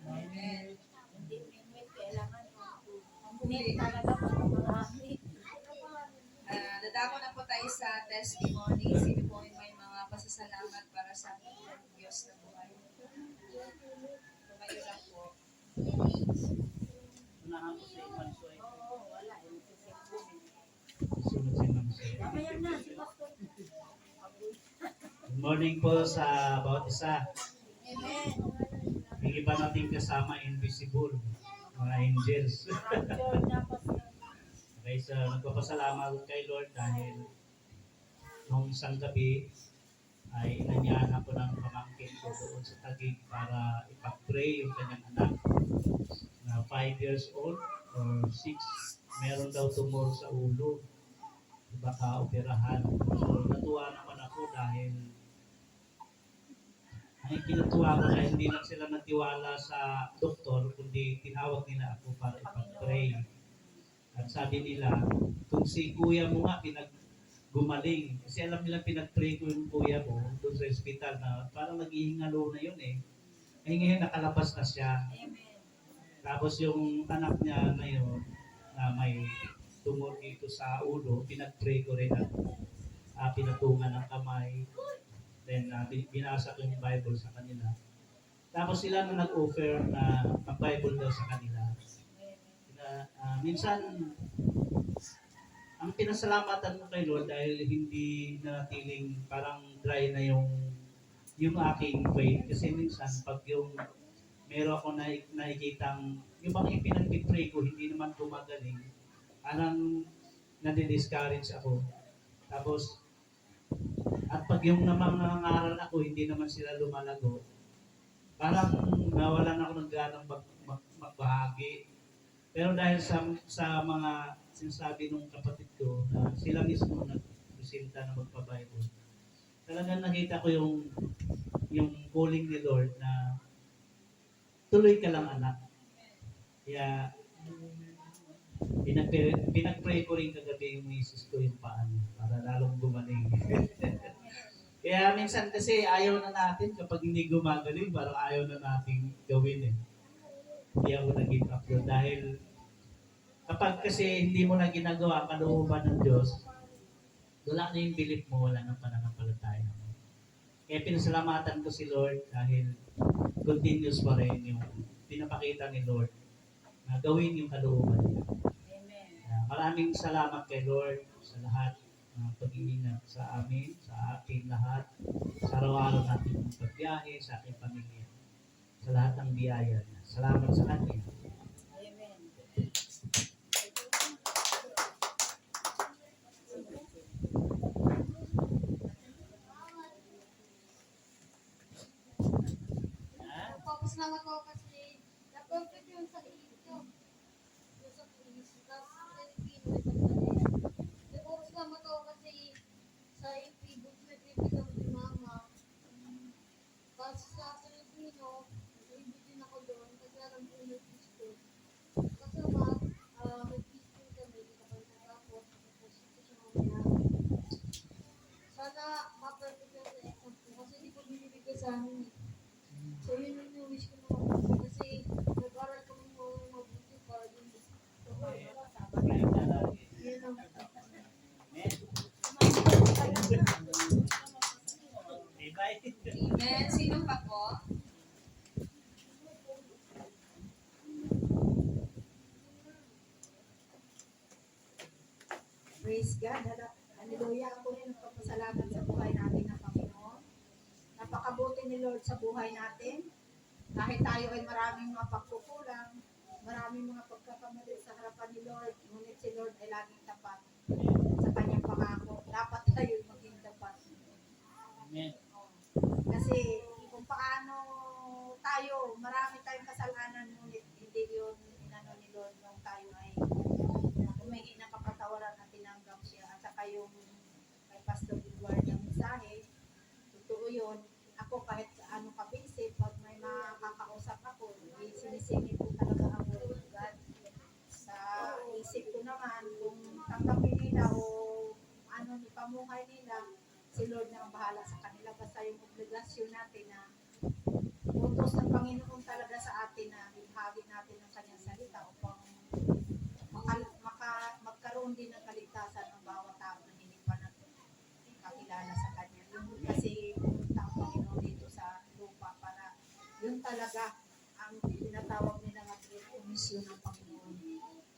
Amen. Hindi minwit, kailangan Muli. talaga marami. Dadako na po tayo sa testimony. Sino po ay may mga pasasalamat para sa ating Diyos na buhay. Tumayo lang po. Unahan ko si Iman Soy. Oo, wala. Sisipon. Sunod si Ma'am Soy. Mamaya na, si Pastor. Good morning po sa bawat isa. Amen. Yung iba nating kasama, invisible. Mga angels. Rapture na, Pastor. Okay, so nagpapasalamat kay Lord dahil nung isang gabi ay inanyahan ako ng pamangkin ko doon sa Taguig para ipag-pray yung kanyang anak na 5 years old or 6. Meron daw tumor sa ulo. Baka operahan. So natuwa naman ako dahil ay kinatuwa ko na hindi lang sila nagtiwala sa doktor kundi tinawag nila ako para ipag-pray. At sabi nila, kung si kuya mo nga gumaling, kasi alam nila pinag-pray ko yung kuya ko doon sa ospital na parang naghihingalo na yun eh. Eh ngayon nakalabas na siya. Amen. Tapos yung anak niya ngayon na may tumor dito sa ulo, pinag-pray ko rin at pinatungan ng kamay. Then binasa ko yung Bible sa kanila. Tapos sila na nag-offer na mag-Bible daw sa kanila. Minsan, ang pinasalamatan ko kay Lord dahil hindi natiling parang dry na yung aking faith. Kasi minsan, pag yung meron ako nakikitang, yung bang ipinag-pray ko, hindi naman gumagaling, parang nadi-discourage ako. Tapos, at pag yung namang nangangaral ako, hindi naman sila lumalago, parang nawalan ako ng ganang magbahagi. Pero dahil sa mga sinasabi ng kapatid ko na sila mismo nagpresinta na magpa-Bible, talagang nakita ko yung calling ni Lord na tuloy ka lang anak. Kaya pinag-pray ko rin kagabi yung misis ko yung paan para lalong gumaling. Kaya minsan kasi ayaw na natin kapag hindi gumagaling, parang ayaw na natin gawin eh. Hindi ako nag-give up doon dahil kapag kasi hindi mo na ginagawa ang kalooban ng Diyos, wala na yung belief mo, wala nang pananampalataya mo. Kaya pinasalamatan ko si Lord dahil continuous pa rin yung pinapakita ni Lord na gawin yung kalooban niya. Amen. Maraming salamat kay Lord sa lahat pag-iingat sa amin, sa ating lahat, sa araw-araw natin ng pagbiyahe, sa ating pamilya, sa lahat ng biyaya niya. Salamat sa Kanya. Amen. Nagpapasalamat ako kasi na-perfect yung sa iyo. Yung sa pulis. Tapos sa Filipino ito pala. Nagpapasalamat ako kasi sa Filipino nag-ibigay si mama. Tapos sa Filipino, nag-ibigay din ako doon kasi alam ko yung Kristo. Kasi nag-Kristo kami, hindi kami natapos. Tapos ito siya mamaya. Sana ma-perfect yung sa exam ko kasi hindi ko binibigay sa amin eh. So yun yung wish ko naman kasi nag-aral ko ng mabuti para din sa Pray na lagi. yun ang Amen. Bye-bye. Amen. Sino pa po? Praise God. Hallelujah. Ako rin nagpapasalamat sa buhay natin ng Panginoon. Napakabuti ni Lord sa buhay natin. Kahit tayo ay maraming mga pagkukulang, maraming mga pagkakamali sa harapan ni Lord, ngunit si Lord ay laging tapat sa kanyang pangako. Dapat tayo maging tapat. Amen. Kasi kung paano tayo, marami tayong kasalanan, ngunit hindi yun inano ni Lord nung tayo ay humingi ng kapatawaran at tinanggap siya. At saka yung kay Pastor Edward ng mensahe, totoo yun. Ako kahit ano kabisi, pag may makakausap ako, sinisingin ko talaga ang word of God. Sa isip ko naman, kung tanggapin nila o ano ni pamuhay nila, si Lord na ang bahala sa kanila. Basta yung obligasyon natin na utos ng Panginoon talaga sa atin na ibahagi natin ang kanyang salita upang magkaroon din ng kaligtasan ng bawat tao na hindi pa nakakilala sa kanya. Yun kasi pumunta ang Panginoon dito sa lupa para yun talaga ang tinatawag nila nga Great Commission ng Panginoon.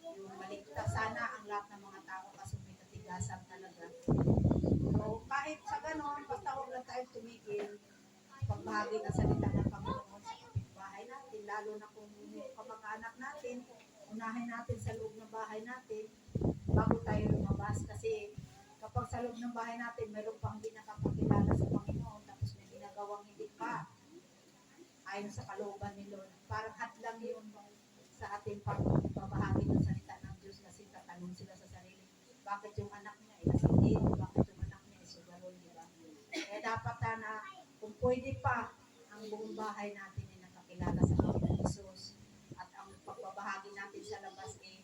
Yung maligtas sana ang lahat ng mga tao kasi may katigasan talaga. So kahit sa ganon, basta huwag lang tayo tumigil pagbahagi ng salita ng Panginoon sa kapitbahay natin, lalo na kung yung kamag-anak natin, unahin natin sa loob ng bahay natin bago tayo lumabas. Kasi kapag sa loob ng bahay natin, mayroon pang hindi nakapakilala sa Panginoon, tapos may ginagawang hindi pa ayon sa kalooban ni Lord. Parang hadlang yun sa ating pagbabahagi ng salita ng Diyos kasi tatanong sila sa sarili, bakit yung anak niya ay nasingit, bakit yung anak niya ay sugalol, di ba? Kaya dapat na kung pwede pa ang buong bahay natin ay nakakilala sa Panginoon Jesus at ang pagbabahagi natin sa labas ay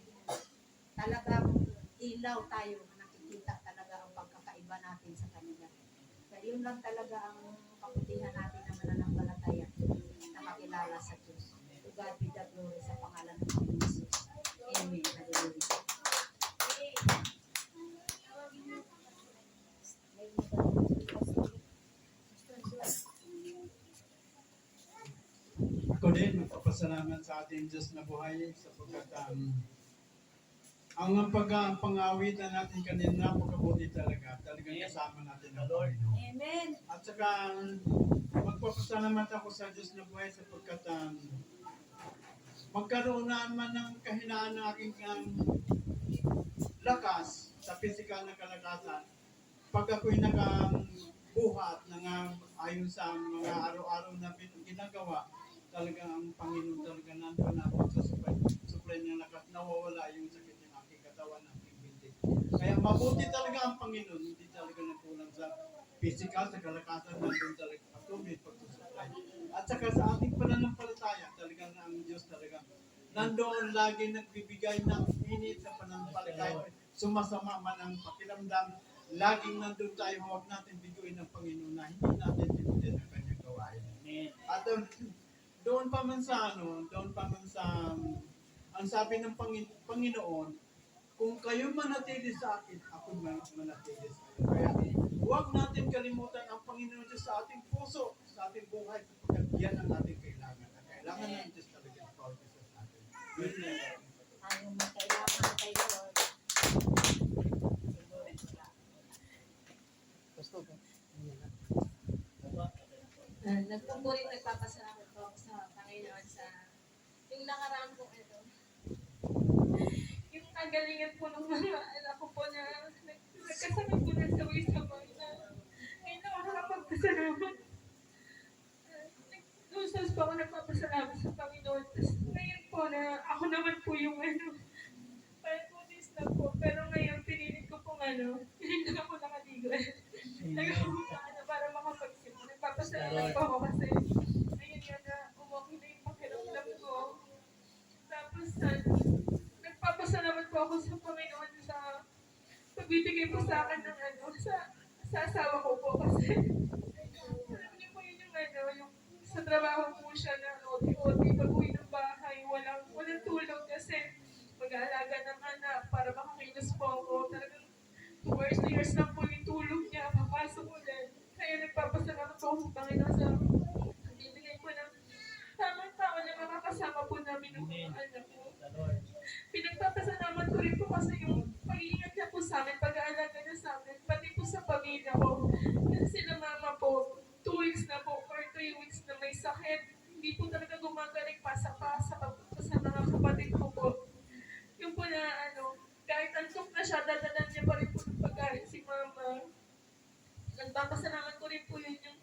talagang ilaw tayo na nakikita talaga ang pagkakaiba natin sa kanila. Kaya yun lang talaga ang kaputihan natin na mananampalataya, nakakilala sa Diyos. To God be the glory sa pangalan ng Panginoon Jesus. Amen. Hallelujah. Ako din, magpapasalamat sa ating Diyos na buhay sapagkat ang pangawitan natin kanina, pagkabuti talaga. Talagang kasama natin ang Panginoon. Amen. At saka, magpapasalamat ako sa Diyos na buhay sapagkat magkaroon naman ng kahinaan ng aking lakas sa physical na kalakasan. Pag ako'y nakabuhat ayon sa mga araw-araw na ginagawa, talagang ang Panginoon talaga nandun ako sa supply niya nawawala yung sakit ng aking katawan, ng aking binti. Kaya mabuti talaga ang Panginoon, hindi talaga nagkulang sa physical, sa kalakasan, nandun talaga patuloy pagsusupply. At saka sa ating pananampalataya, talagang ang Diyos talaga nandoon lagi nagbibigay ng init sa pananampalataya. Sumasama man ang pakiramdam, laging nandun tayo, huwag natin biguin ng Panginoon na hindi natin tinutin ang kanyang gawain. At doon pa man sa ang sabi ng Panginoon, kung kayo manatili sa akin, ako manatili sa iyo. Kaya huwag natin kalimutan ang Panginoon Diyos sa ating puso, sa ating buhay, sapagkat yan ang ating kailangan. Ang kailangan ng Diyos talaga ang Panginoon Diyos sa atin. Yun na yan. Ang magkailangan kay Lord. yung nakaraan po ito. Yung kagalingan po ng mga anak ko po na nagkasakit po na sabay-sabay na ngayon ako nakapagpasalamat. Lusas po ako nagpapasalamat sa Panginoon. Tapos ngayon po na ako naman po yung parang Buddhist na po. Pero ngayon pinilit ko pong hindi na ako nakaligo. Para makapagsimula. Nagpapasalamat po ako kasi ayun nga na umokay na yung pakiramdam ko. Tapos nagpapasalamat po ako sa Panginoon sa pagbibigay po sa akin ng sa asawa ko po kasi alam niyo po yun yung sa trabaho po siya na OT-OT pag-uwi ng bahay, walang tulog kasi mag-aalaga ng anak para makakilos po ako. Talagang 2 years lang po yung tulog niya, papasok ulit. Kaya nagpapasalamat po ako sa Panginoon sa bibigay po ng tamang tao na makakasama po namin ng mga anak ko. Pinagpapasalamat ko rin po kasi yung pag-iingat niya po sa amin, pag-aalaga niya sa amin, pati po sa pamilya ko. Kasi sila mama po, 2 weeks na po or 3 weeks na may sakit. Hindi po talaga gumagaling sa mga kapatid ko po. Yung po na kahit antok na siya, dadalan niya pa rin po ng pagkain si mama. Nagpapasalamat ko rin po yun yung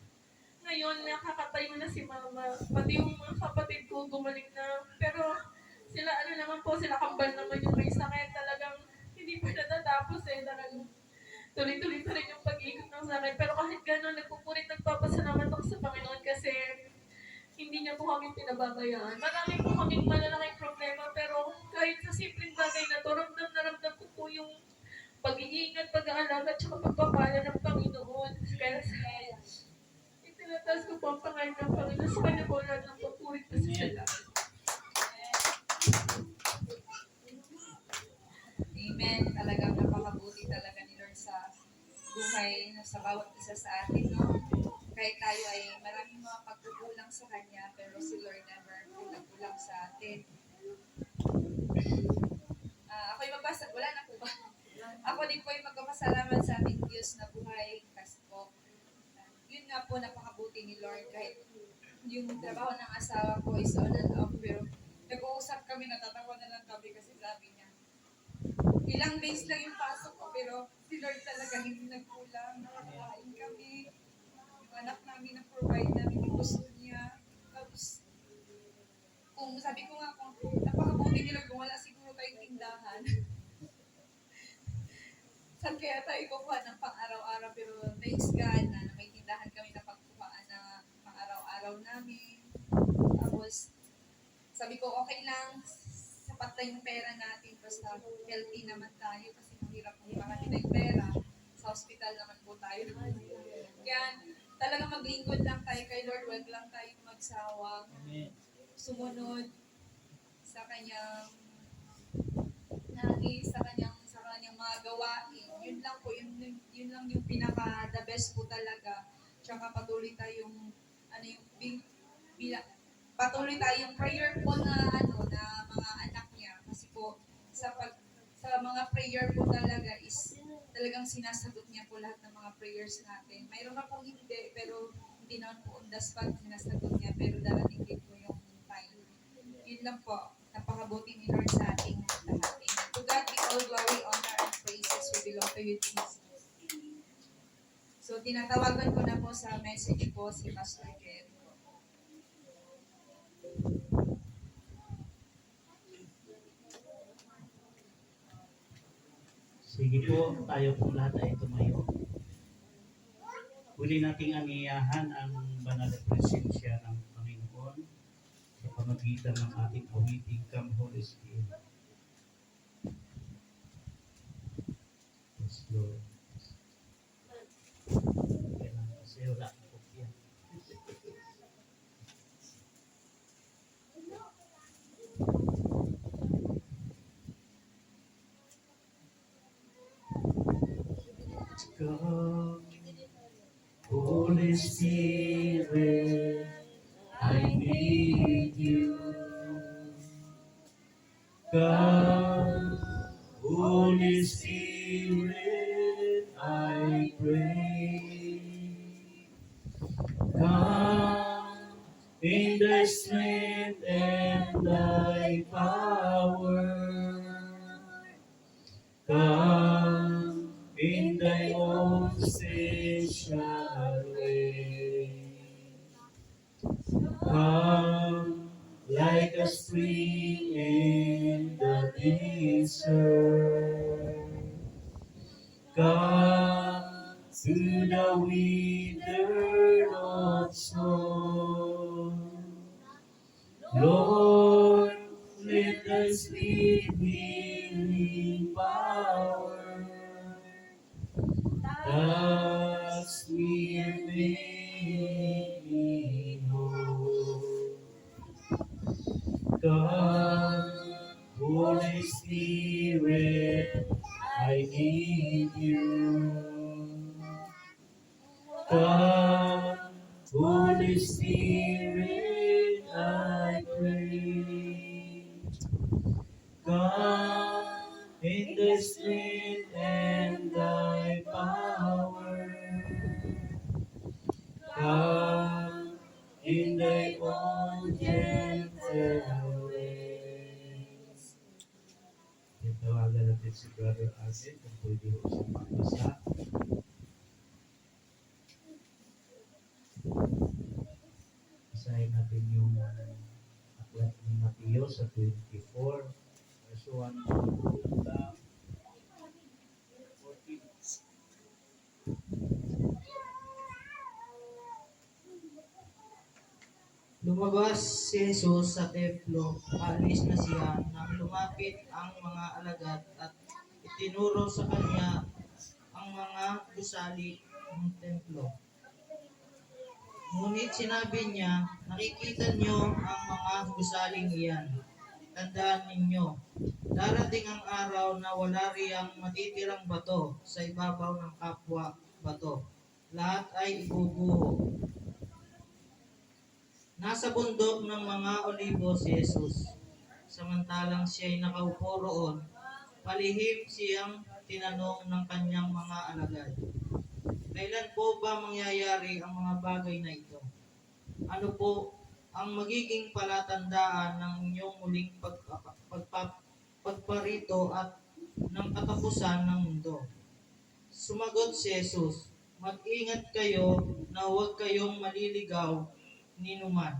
ngayon nakakatayo na si mama. Pati yung mga kapatid ko gumaling na. Pero sila naman po, sila kambal naman yung may sakit. Talagang hindi pa natatapos talagang tuloy-tuloy pa rin yung pag-iikot ng sakit. Pero kahit gano'n, nagpapasalamat ako sa Panginoon kasi hindi niya po kami pinababayaan. Marami po kaming malalaking problema, pero kahit sa simpleng bagay na to, ramdam na ramdam ko po yung pag-iingat, pag-aalaga, at saka pagpapala ng Panginoon. Kaya itinataas ko po ang pangalan ng Panginoon sa kanya po lahat ng papurit na sila. Amen. Talagang napakabuti talaga ni Lord sa buhay sa bawat isa sa atin, no? Kahit tayo ay maraming mga pagkukulang sa Kanya, pero si Lord never nagkulang sa atin. Ako'y magbasa, wala na po ba? Ako din po ay magpapasalamat sa ating Diyos na buhay kasi po, yun nga po, napakabuti ni Lord. Kahit yung trabaho ng asawa ko is on and off, pero nag-uusap kami, natatawa na lang kami kasi sabi niya, ilang days lang yung pasok ko, pero si Lord talaga hindi nagkulang. Nakakain kami. Yung anak namin na-provide namin yung gusto niya. Tapos, kung sabi ko nga, kung napakabuti nila kung wala siguro tayong tindahan. Saan kaya tayo kukuha ng pang-araw-araw? Pero thanks God na may tindahan kami na pagkuhaan na pang-araw-araw namin. Tapos, sabi ko, okay lang, sapat na yung pera natin, basta healthy naman tayo kasi mahirap kung marami tayong pera. Sa hospital naman po tayo. Kaya talagang maglingkod lang tayo kay Lord, wag lang tayong magsawa. Sumunod sa kanyang nangis, sa kanyang mga gawain. Yun lang po, yun lang yung pinaka the best po talaga. Tsaka patuloy tayong patuloy tayong prayerful na na mga anak niya kasi po sa mga prayer po talaga is talagang sinasagot niya po lahat ng mga prayers natin. Mayroon na pong hindi, pero hindi naman po on the spot sinasagot niya, pero darating din po yung time. Yun lang po, napakabuti ni Lord sa ating lahat. To God be all glory, honor, and praises we belong to you, Jesus. So, tinatawagan ko na po sa message po si Pastor Jerry. Sige po, tayo po lahat ay tumayo. Huli nating aniyahan ang banal na presensya ng Panginoon sa pamagitan ng ating awiting Come Holy Spirit. Yes, Lord. Kailangan kasi wala akong kopya. Come, Holy Spirit, I need you. Come, Holy Spirit, I pray. Come in the strength and thy power. Come in thy own special way. Come like a spring in the desert. Come to the withered of soul. Lord, let thy sweet healing power touch me and make me whole. Come, Holy Spirit, I need you. Come, Holy Spirit, I pray. Come in the strength and thy power. Come in thy own gentle ways. Tawagan natin si Brother Alvin kung pwede ho siya magbasa. Basahin natin yung aklat ni Mateo sa 24, verse 1 hanggang 14. Lumabas si Jesus sa templo, alis na siya nang lumapit ang mga alagad at itinuro sa kanya ang mga gusali ng templo. Ngunit sinabi niya, nakikita niyo ang mga gusaling iyan. Tandaan ninyo, darating ang araw na wala riyang matitirang bato sa ibabaw ng kapwa bato. Lahat ay ibubuho. Nasa bundok ng mga olibo si Jesus. Samantalang siya'y nakaupo roon, palihim siyang tinanong ng kanyang mga alagad, kailan po ba mangyayari ang mga bagay na ito? Ano po ang magiging palatandaan ng inyong muling pagparito at ng katapusan ng mundo? Sumagot si Jesus, mag-ingat kayo na huwag kayong maliligaw ni numan,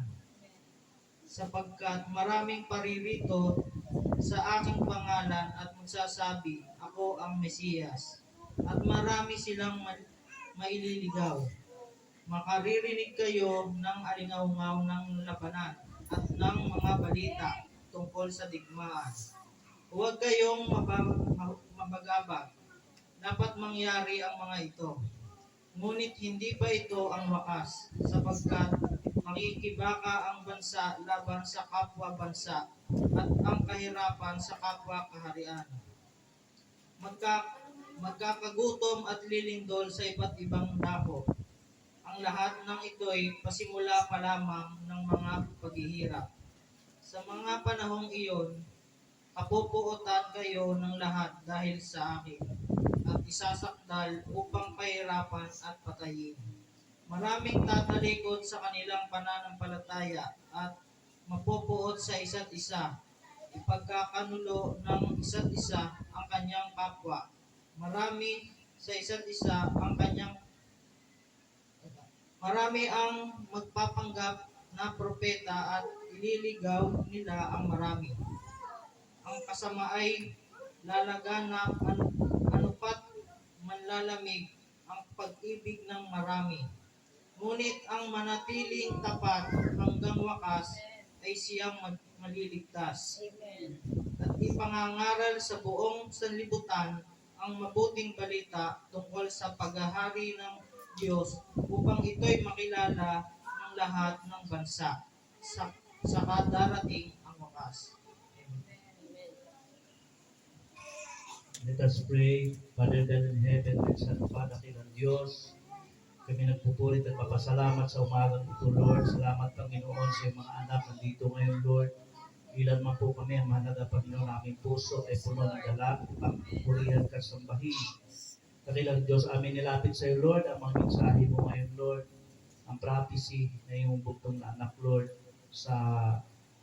sapagkat maraming paririto sa aking pangalan at magsasabi, ako ang Mesiyas, at marami silang maililigaw. Makaririnig kayo ng alingaungaw ng labanan at ng mga balita tungkol sa digmaan. Huwag kayong mabagabag. Dapat mangyari ang mga ito. Ngunit hindi pa ito ang wakas, sapagkat makikibaka ang bansa laban sa kapwa bansa at ang kahirapan sa kapwa kaharian. Magkakagutom at lilindol sa iba't ibang dako. Ang lahat ng ito'y pasimula pa lamang ng mga paghihirap. Sa mga panahong iyon, kapupuotan kayo ng lahat dahil sa akin, at isasakdal upang pahirapan at patayin. Maraming tatalikod sa kanilang pananampalataya at mapupuot sa isa't isa. Ipagkakanulo ng isa't isa ang kanyang kapwa. Marami ang magpapanggap na propeta at ililigaw nila ang marami. Ang kasama ay lalaganap, anupat manlalamig ang pag-ibig ng marami. Ngunit ang manatiling tapat hanggang wakas ay siyang maliligtas. At ipangangaral sa buong sanlibutan ang mabuting balita tungkol sa paghahari ng Diyos upang ito'y makilala ng lahat ng bansa. Saka darating ang wakas. Let us pray. Father God in heaven, minsan pa dakilang Diyos, kami nagpupulit at papasalamat sa umagang ito, Lord. Salamat, Panginoon, sa iyong mga anak nandito ngayon, Lord. Ilan man po kami ang mahalaga, Panginoon, aming puso ay puno ng galak, pagpurihan ka sambahin. Dakilang Diyos, amin nilapit sa iyo, Lord, ang mga mensahe mo ngayon, Lord. Ang prophecy na iyong bugtong na anak, Lord. sa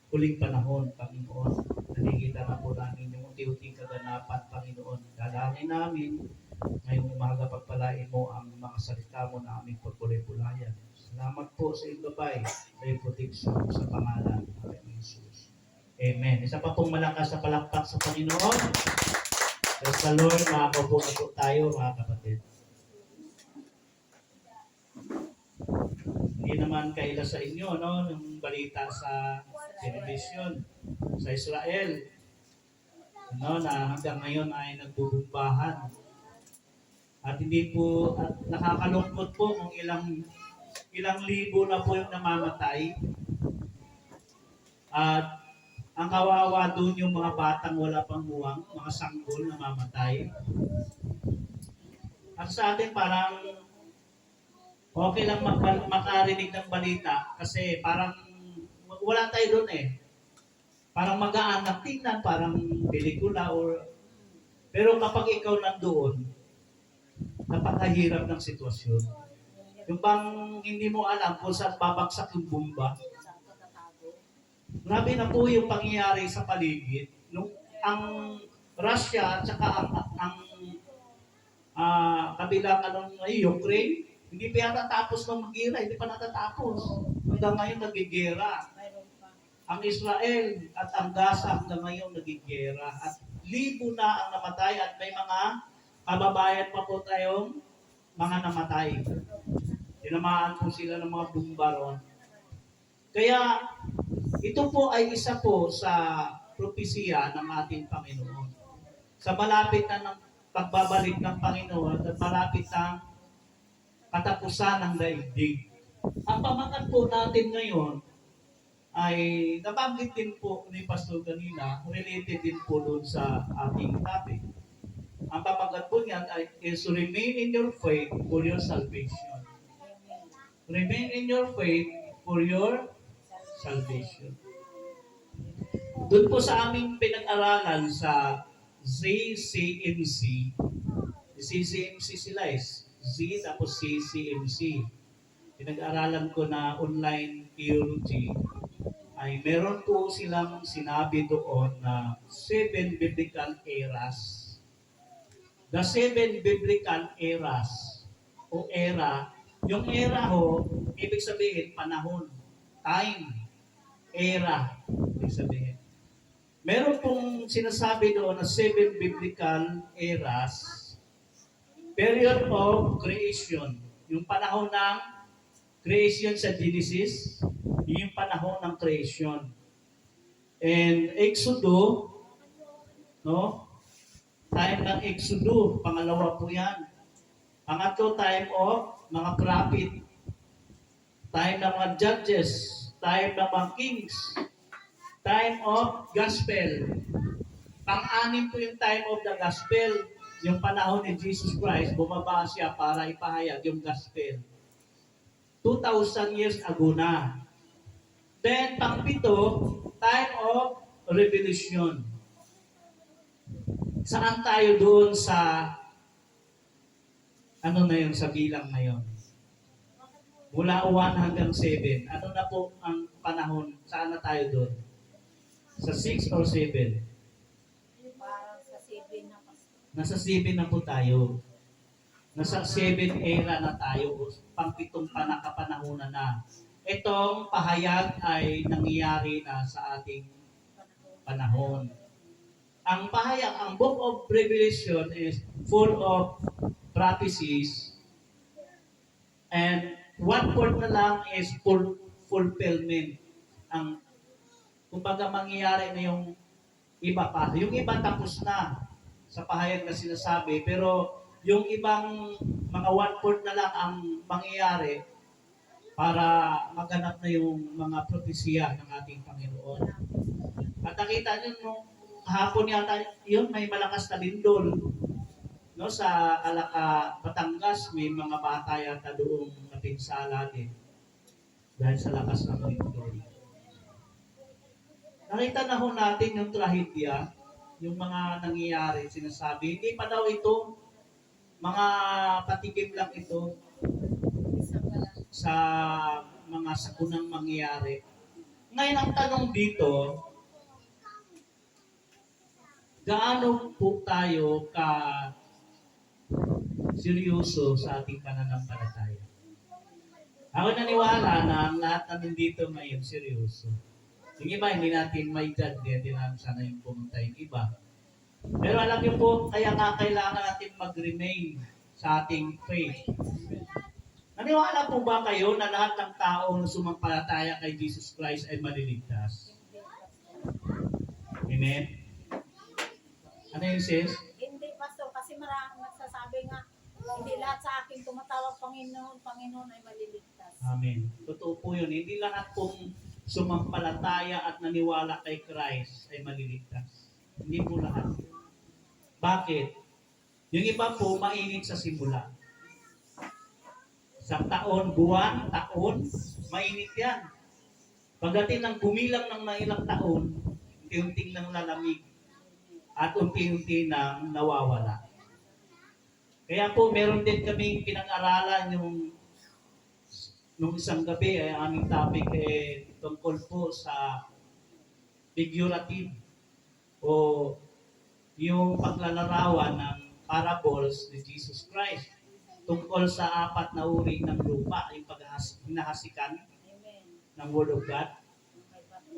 huling panahon, Panginoon. Nakikita na po namin yung unti-unting kaganapan, Panginoon. Dalangin namin ngayong umaga pagpalain mo ang mga salita mo na aming pagpulay-pulayan. Salamat po sa iyong gabay, sa iyong protection sa pangalan ng Panginoon Jesus. Amen. Isa pa pong malakas na palakpak sa Panginoon. Praise the Lord, makakaupo na po tayo, mga kapatid. Hindi naman kaila sa inyo, no? Yung balita sa television, sa Israel, no? Na hanggang ngayon ay nagbubumbahan. At hindi po, at nakakalungkot po kung ilang libo na po yung namamatay. At ang kawawa doon yung mga batang wala pang huwang, mga sanggol na mamatay. At sa atin parang okay lang makarinig ng balita kasi parang wala tayo doon eh. Parang mag-aanak tingnan, parang pelikula pero kapag ikaw nandoon, napakahirap ng sitwasyon. Yung bang hindi mo alam kung saan babagsak yung bomba. Grabe na po yung pangyayari sa paligid. Nung ang Russia at saka ang kabilang Ukraine, hindi pa yata tapos ng mag-gira, hindi pa natatapos. Hanggang ngayon nagigera. Ang Israel at ang Gaza hanggang ngayon nagigera. At libo na ang namatay at may mga kababayan pa po tayong mga namatay. Tinamaan po sila ng mga bombaron. Kaya ito po ay isa po sa propesya ng ating Panginoon. Sa malapit na ng pagbabalik ng Panginoon at malapit ng katapusan ng daigdig. Ang pamagat po natin ngayon ay nabanggit din po ni Pastor kanina, related din po doon sa ating topic. Ang pamagat po niyan ay is remain in your faith for your salvation. Remain in your faith for your salvation. Doon po sa aming pinag-aralan sa ZCMC, CCMC sila Z tapos CCMC. Pinag-aralan ko na online theology ay meron po silang sinabi doon na 7 biblical eras. The 7 biblical eras o era, yung era ho, ibig sabihin panahon, time, era, ibig sabihin. Meron pong sinasabi doon na 7 biblical eras, period of creation, yung panahon ng creation sa Genesis, yung panahon ng creation. And Exodo, no? Time ng Exodo, pangalawa po yan. Pangatlo, time of mga prophet. Time ng mga judges. Time ng mga kings. Time of gospel. Pang-anim po yung time of the gospel. Yung panahon ni Jesus Christ, bumaba siya para ipahayag yung gospel. 2,000 years ago na. Then, pang-pito, time of revelation. Saan tayo doon sa sa bilang na yun? Mula 1 hanggang 7. Ano na po ang panahon? Saan na tayo doon? Sa 6 or 7? Parang sa 7 na kasi. Nasa 7 na po tayo. Nasa 7 era na tayo. Pang-pitong panakapanahonan na. Itong pahayag ay nangyayari na sa ating panahon. Ang pahayag, ang Book of Revelation is full of prophecies and 1/4 na lang is fulfillment. Ang kumbaga mangyayari na yung iba pa. Yung iba tapos na sa pahayag na sinasabi, pero yung ibang mga 1/4 na lang ang mangyayari para maganap na yung mga propesya ng ating Panginoon. At nakita nyo nung hapon yata, yun may malakas na lindol. No, sa Alaka, Batangas, may mga bata yata doong napinsala din dahil sa lakas ng lindol. Nakita na ho natin yung trahedya, yung mga nangyayari, sinasabi, hindi pa daw ito, mga patikim lang ito sa mga sakunang mangyayari. Ngayon ang tanong dito, gaano po tayo ka seryoso sa ating pananampalataya? Ako naniwala na ang lahat na nandito ngayon seryoso. Yung iba, hindi natin may judge, hindi natin sana yung pumunta yung iba. Pero alam niyo po, kaya nga kailangan natin mag-remain sa ating faith. Naniwala po ba kayo na lahat ng taong sumampalataya kay Jesus Christ ay maliligtas? Amen? Ano yung sis? Hindi, Pastor, kasi maraming nagsasabi nga, hindi lahat sa akin tumatawag Panginoon, Panginoon ay maliligtas. Amen. Totoo po yun. Hindi lahat pong sumampalataya at naniwala kay Christ ay maliligtas. Hindi po lahat. Bakit? Yung iba po mainit sa simula. Sa taon, buwan, taon, mainit yan. Pagdating ng gumilang ng ilang taon, unti-unting nang lalamig at unti-unti nang nawawala. Kaya po, meron din kaming pinag-aralan nung isang gabi, ay aming topic tungkol po sa figurative o yung paglalarawan ng parables ni Jesus Christ tungkol sa 4 na uri ng lupa, yung hinahasikan ng Word of God.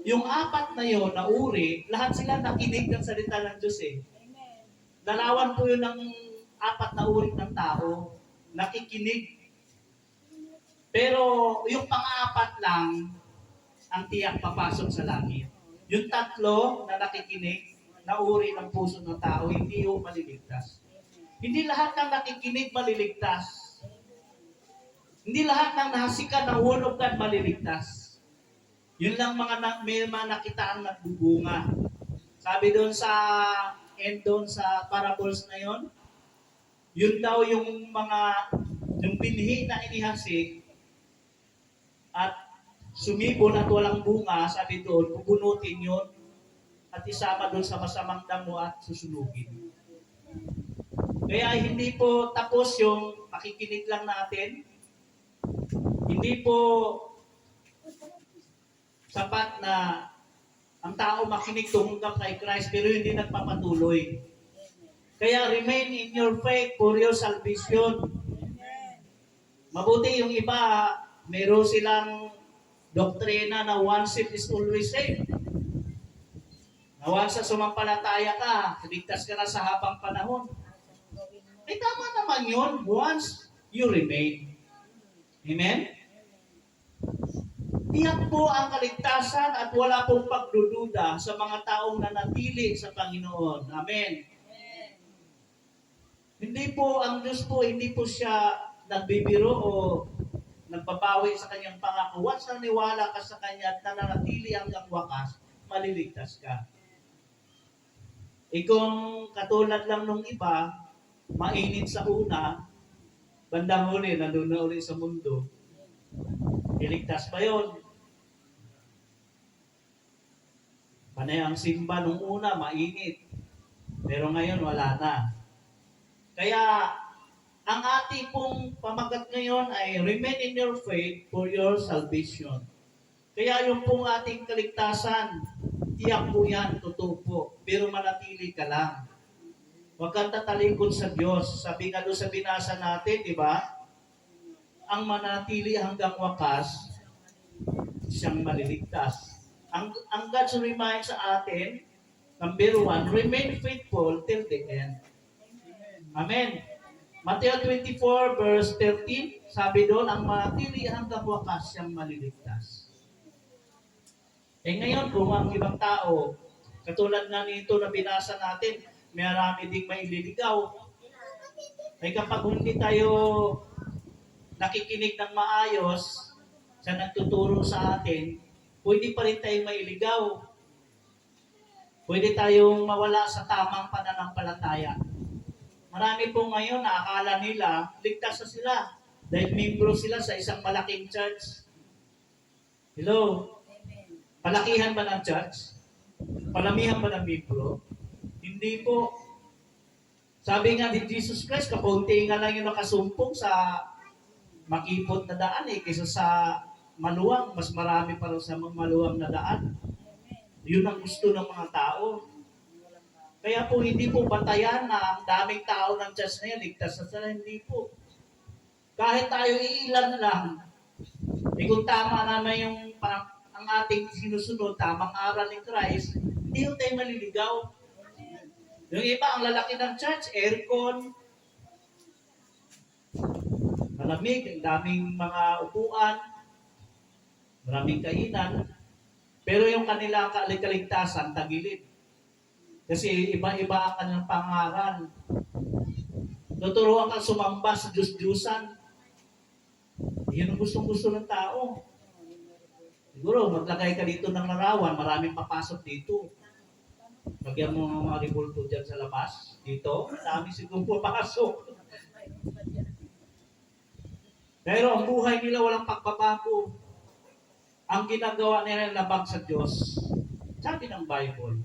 Yung 4 na yon na uri, lahat sila nakinig ng salita ng Diyos eh. Larawan po yun ng 4 na uri ng tao, nakikinig. Pero yung pang-4 lang, ang tiyak papasok sa langit. Yung 3 na nakikinig, na uri ng puso ng tao, hindi yung maliligtas. Hindi lahat ng nakikinig maliligtas. Hindi lahat ng nahasikan ng Word of God maliligtas. Yun lang may mga nakita ang nagbubunga. Sabi doon sa sa parables na yon, yun daw yung binhi na inihasik at sumibol at walang bunga, sabi doon, pupunutin yun at isama doon sa masamang damo at susunugin. Kaya hindi po tapos yung makikinig lang natin. Hindi po sapat na ang tao makinig tumunggap kay Christ pero hindi nagpapatuloy. Kaya remain in your faith for your salvation. Mabuti yung iba, meron silang doktrina na once saved is always saved. Na once sa sumampalataya ka, ligtas ka na sa habang panahon. Eh tama naman yun, once you remain. Amen? Tiyak po ang kaligtasan at wala pong pagdududa sa mga taong nanatili sa Panginoon. Amen. Hindi po, ang Diyos po, hindi po siya nagbibiro o nagbabawi sa kanyang pangako. Once naniwala ka sa kanya at nananatili hanggang wakas, maliligtas ka. Kung katulad lang nung iba, mainit sa una, bandang huli, nandun na uli sa mundo, iligtas ba yun? Panay ang simba nung una, mainit. Pero ngayon, wala na. Kaya, ang ating pong pamagat ngayon ay remain in your faith for your salvation. Kaya yung pong ating kaligtasan, tiyak po yan, totoo po. Pero manatili ka lang. Huwag kang tatalikod sa Diyos. Sabi nga doon sa binasa natin, di ba? Ang manatili hanggang wakas, siyang maliligtas. Ang God's remind sa atin, number 1, remain faithful till the end. Amen. Matthew 24 verse 13, sabi doon, ang manatili hanggang wakas, siyang maliligtas. Ngayon, kung ang ibang tao, katulad na nito na binasa natin, marami ding maililigaw. Kapag hindi tayo nakikinig ng maayos sa nagtuturo sa atin, pwede pa rin tayong mailigaw. Pwede tayong mawala sa tamang pananampalataya. Marami po ngayon na akala nila, ligtas na sila dahil membro sila sa isang malaking church. Hello? Palakihan ba ng church? Palamihan ba ng membro? Hindi po. Sabi nga ni Jesus Christ, kapunti nga lang yung nakasumpong sa makipot na daan kaysa sa maluwang, mas marami pa rin sa maluwang na daan. Yun ang gusto ng mga tao. Kaya po hindi po batayan na ang daming tao ng church na yan, ligtas na sila, hindi po. Kahit tayo iilan lang, kung tama naman yung ang ating sinusunod, tamang aral ni Christ, hindi yung tayo maliligaw. Yung iba, ang lalaki ng church, aircon, malamig, ang daming mga upuan, maraming kainan, pero yung kanilang kaligtasan, tagilid. Kasi iba-iba ang kanilang pangaral. Tuturuan kang sumamba sa Diyos-Diyusan. Yun ang gustong-gusto ng tao. Siguro, maglagay ka dito ng larawan, maraming papasok dito. Lagyan mo ng mga ribulto dyan sa labas, dito, dami siguro papasok. Pero ang buhay nila walang pagbabago. Ang ginagawa nila labag sa Diyos. Sabi ng Bible.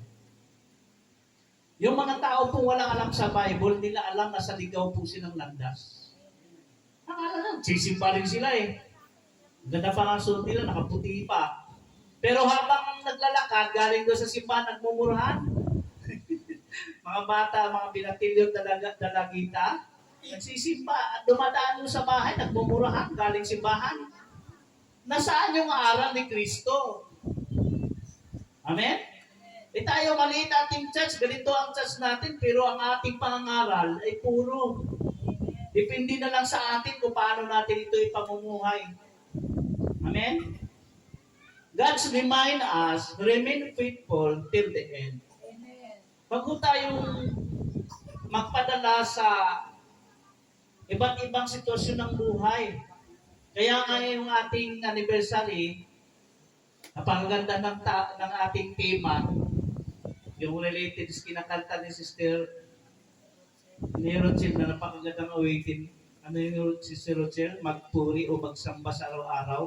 Yung mga tao pong walang alam sa Bible, nila alam na sa ligaw po silang landas. Nakala sisimba rin sila eh. Ganda pa nga suot nila, nakaputi pa. Pero habang naglalakad, galing doon sa simbahan, nagmumurahan. Mga bata, mga binatilyong dalagita, nagsisimba at dumadaan doon sa bahay, nagmumurahan, galing simbahan. Nasaan yung aral ni Kristo? Amen? E tayo maliit ating church, ganito ang church natin, pero ang ating pangangaral ay puro. Depende na lang sa atin kung paano natin ito ipamumuhay. Amen? God's remind us, remain faithful till the end. Bago tayong magpadala sa iba't ibang sitwasyon ng buhay. Kaya nga yung ating anniversary, napakaganda ng ating tema, yung related kinakanta ni Sister ni Rochelle na napakagandang awitin. Ano yung Sister Rochelle? Magpuri o magsamba sa araw-araw?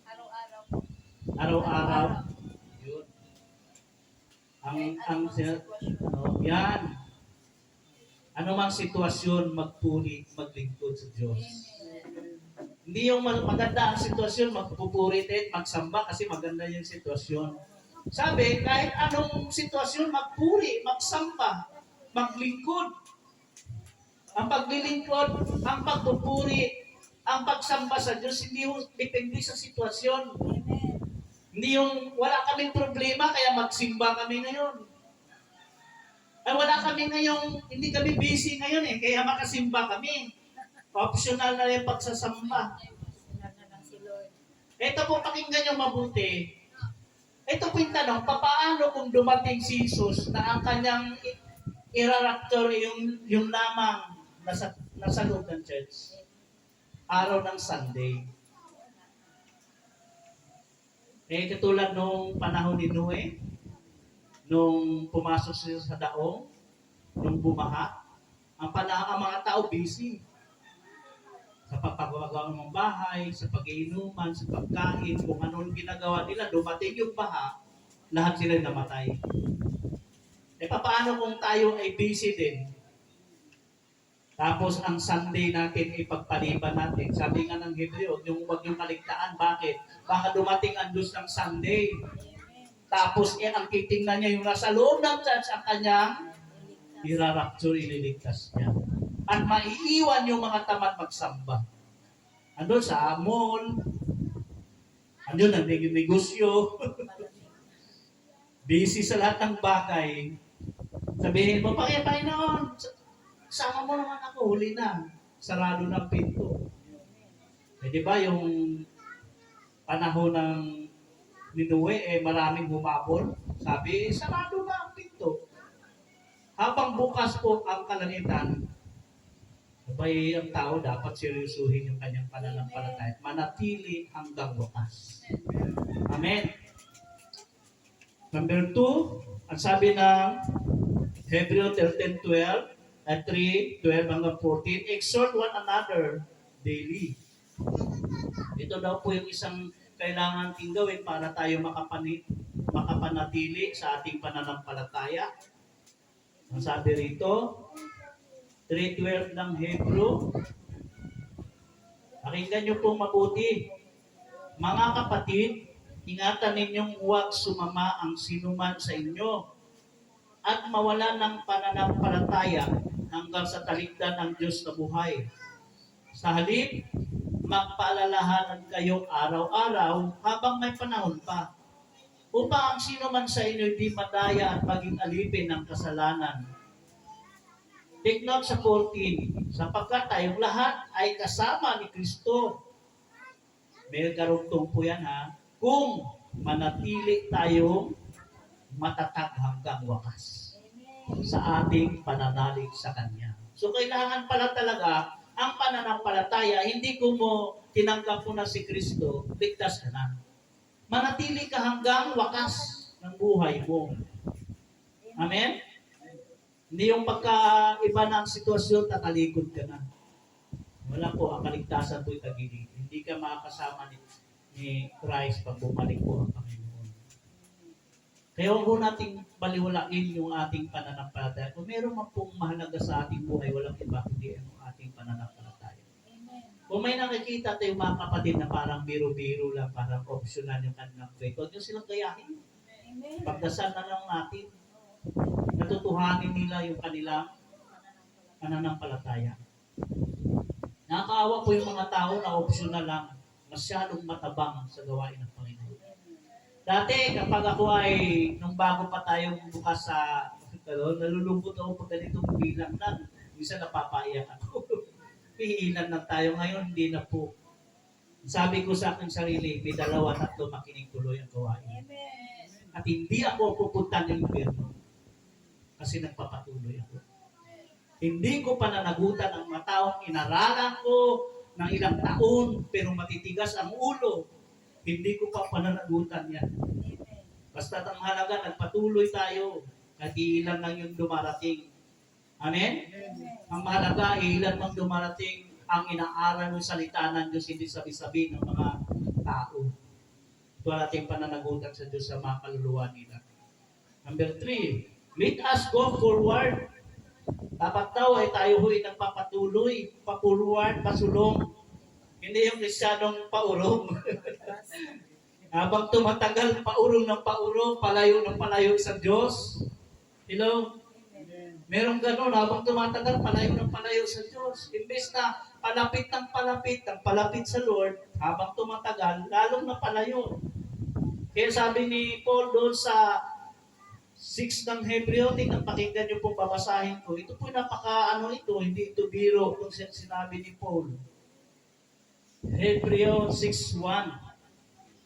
Araw-araw. Araw-araw. Yun. Yan. Ano mang sitwasyon, magpuri, maglingkod sa Diyos. Hindi yung maganda ang sitwasyon, magpupuri at magsamba kasi maganda yung sitwasyon. Sabi, kahit anong sitwasyon, magpuri, magsamba, maglingkod. Ang paglilingkod, ang pagpupuri, ang pagsamba sa Diyos, hindi yung depende sa sitwasyon. Hindi yung wala kaming problema, kaya magsimba kami ngayon. Ay wala kami ngayong, hindi kami busy ngayon kaya makasimba kami. Optional na yung pagsasamba. Ito po, pakinggan nyo mabuti. Ito po yung tanong, papaano kung dumating si Jesus na ang kanyang iraraptor yung lamang nasa loob ng church? Araw ng Sunday. Katulad nung panahon ni Noe, nung pumasok siya sa daong, nung bumaha, ang mga tao busy. Sa pagpapagawa ng bahay, sa pag-iinuman, sa pagkain, kung anong ginagawa nila, dumating yung baha, lahat sila namatay. Paano kung tayo ay busy din? Tapos ang Sunday natin ipagpaliban natin. Sabi nga ng Hebreo, huwag yung kaligtaan. Bakit? Baka dumating ang Diyos ng Sunday. Tapos ang titingnan niya yung nasa loob ng church, ang kanyang irarapture, ililigtas niya. At maiiwan yung mga tamad magsamba. Andun sa mall, andun ang negosyo, busy sa lahat ng bagay. Sabihin mo, Panginoon, sama mo naman ako, huli na. Sarado ng pinto. Di ba yung panahon ng ni Noe, maraming humabol. Sabi, sarado na ang pinto. Habang bukas po ang kalangitan, sabay ang tao dapat seryosuhin yung kanyang pananampalataya. Manatili hanggang wakas. Amen. Number 2, ang sabi ng Hebreo 13:12 at 3:12 hanggang 14, exhort one another daily. Ito daw po yung isang kailangan ting gawin para tayo makapanatili sa ating pananampalataya. Ang sabi rito, 3:12 ng Hebrew. Pakinggan niyo pong mabuti. Mga kapatid, ingatan ninyong huwag sumama ang sinuman sa inyo at mawala ng pananampalataya hanggang sa talikdan ng Diyos na buhay. Sa halip, magpaalalahanan kayo araw-araw habang may panahon pa, upang ang sino man sa inyo di madaya at maging alipin ng kasalanan. Take note sa 14, sapagkat tayong lahat ay kasama ni Kristo. May karugtong po yan ha. Kung manatili tayong matatag hanggang wakas sa ating pananalig sa Kanya. So kailangan pala talaga ang pananampalataya, hindi ko mo tinanggap mo na si Kristo, ligtas ka na. Manatili ka hanggang wakas ng buhay mo. Amen? Hindi yung pagkaiba ng sitwasyon, tatalikod ka na. Wala po, ang kaligtasan po'y tagilid. Hindi ka makakasama ni Christ pag bumalik po ang Panginoon. Kaya huwag po nating baliwalain yung ating pananampalataya. Kung meron man pong mahalaga sa ating buhay, walang iba kundi ang ating pananampalataya. Kung may nakikita tayong mga kapatid na parang biro-biro lang, parang optional yung kanilang faith, huwag nyo silang gayahin. Pagdasal na lang natin, natutuhanin nila yung kanilang pananampalataya. Nakakaawa po yung mga tao na optional lang, masyadong matabang sa gawain ng Panginoon. Dati, kapag ako ay, nung bago pa tayong bukas sa, nalulungkot ako pag ganitong bilang lang, minsan napapaiyak ako. Pihilan lang tayo ngayon, hindi na po. Sabi ko sa aking sarili, may 2-3 makinig tuloy ang gawain. At hindi ako pupunta ng impyerno kasi nagpapatuloy ako. Hindi ko pananagutan ang mga taong inaralan ko ng ilang taon pero matitigas ang ulo. Hindi ko pa pananagutan yan. Basta ang halaga, nagpatuloy tayo at ilan lang yung dumarating. Amen? Ang mahalaga, ilan mang dumarating ang inaaral ng salita ng Diyos, hindi sabi-sabi ng mga tao. Ito ating pananagutan sa Diyos sa mga kaluluwa nila. Number 3, let us go forward. Dapat daw ay tayo ho'y nagpapatuloy, pa-forward, pasulong. Hindi yung Kristiyanong paurong. Habang tumatagal, paurong ng paurong, palayo ng palayo sa Diyos. Hello? Merong ganun, habang tumatagal, palayo ng palayo sa Diyos. Imbes na palapit ng palapit sa Lord, habang tumatagal, lalong na palayo. Kaya sabi ni Paul doon sa 6 ng Hebreo, tingnan pakinggan niyo pong babasahin ko. Ito po hindi ito biro kung sinabi ni Paul. Hebreo 6:1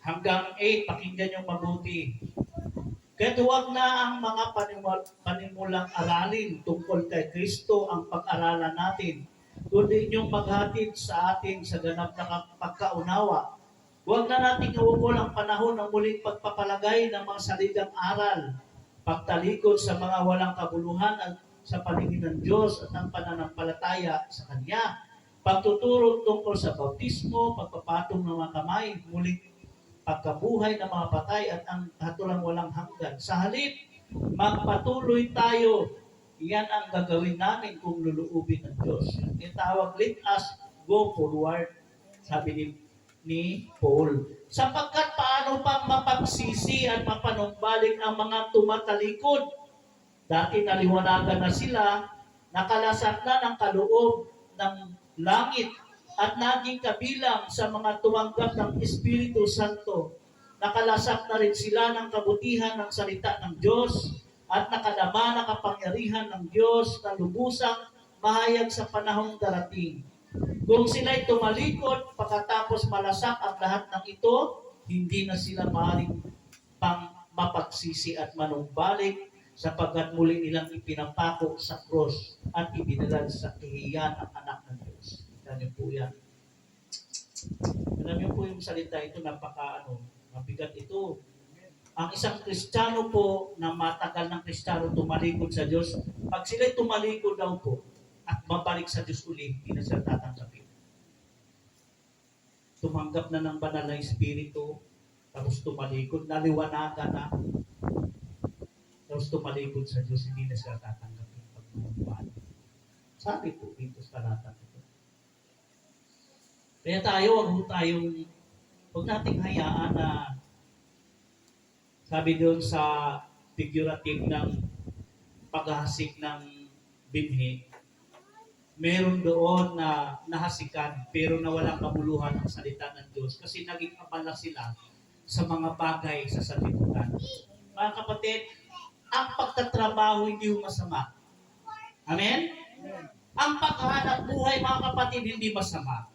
hanggang 8, pakinggan niyo mabuti. Kaya huwag na ang mga panimulang aralin tungkol kay Kristo ang pag-aralan natin, kundi inyong maghatid sa atin sa ganap na pagkaunawa. Huwag na natin iukol ang panahon ng muling pagpapalagay ng mga saligang aral, pagtalikod sa mga walang kabuluhan at sa paningin ng Diyos at ang pananampalataya sa Kanya, pagtuturo tungkol sa bautismo, pagpapatong ng mga kamay, muling pagkabuhay ng mga patay at ang hatulang walang hanggan. Sa halip, magpatuloy tayo. Yan ang gagawin namin kung luluubin ng Diyos. Yung tawag, let us go forward, sabi ni Paul. Sapagkat paano pang mapagsisi at mapanumbalik ang mga tumatalikod? Dati naliwanagan na sila, nakalasat na ng kaloob ng langit at naging kabilang sa mga tumanggap ng Espiritu Santo. Nakalasap na rin sila ng kabutihan ng salita ng Diyos at nakadama ng kapangyarihan ng Diyos na lubusang mahayag sa panahong darating. Kung sila'y tumalikod pagkatapos malasak ang lahat ng ito, hindi na sila maaaring pang mapagsisi at manumbalik sapagkat muli nilang ipinapako sa cross at ibinalad sa kahihiyan ang anak ng Diyos. Alam niyo po yan. Alam niyo po yung salita ito, mabigat ito. Ang isang Kristiyano po na matagal ng Kristiyano tumalikod sa Diyos, pag sila'y tumalikod daw po at mabalik sa Diyos uli, hindi na sila tatanggapin. Tumanggap na ng banal na Espiritu, tapos tumalikod, naliwanagan na, tapos tumalikod sa Diyos, hindi na sila tatanggapin pag sabi po dito sa talata ito. Kaya tayo, huwag tayong huwag nating hayaan na sabi doon sa figurative ng paghahasik ng binhi, meron doon na nahasikan pero na walang kamuluhan ng salita ng Diyos kasi naging abala sila sa mga bagay sa sanlibutan. Mga kapatid, ang pagtatrabaho hindi masama. Amen? Ang paghahanap buhay, mga kapatid, hindi masama.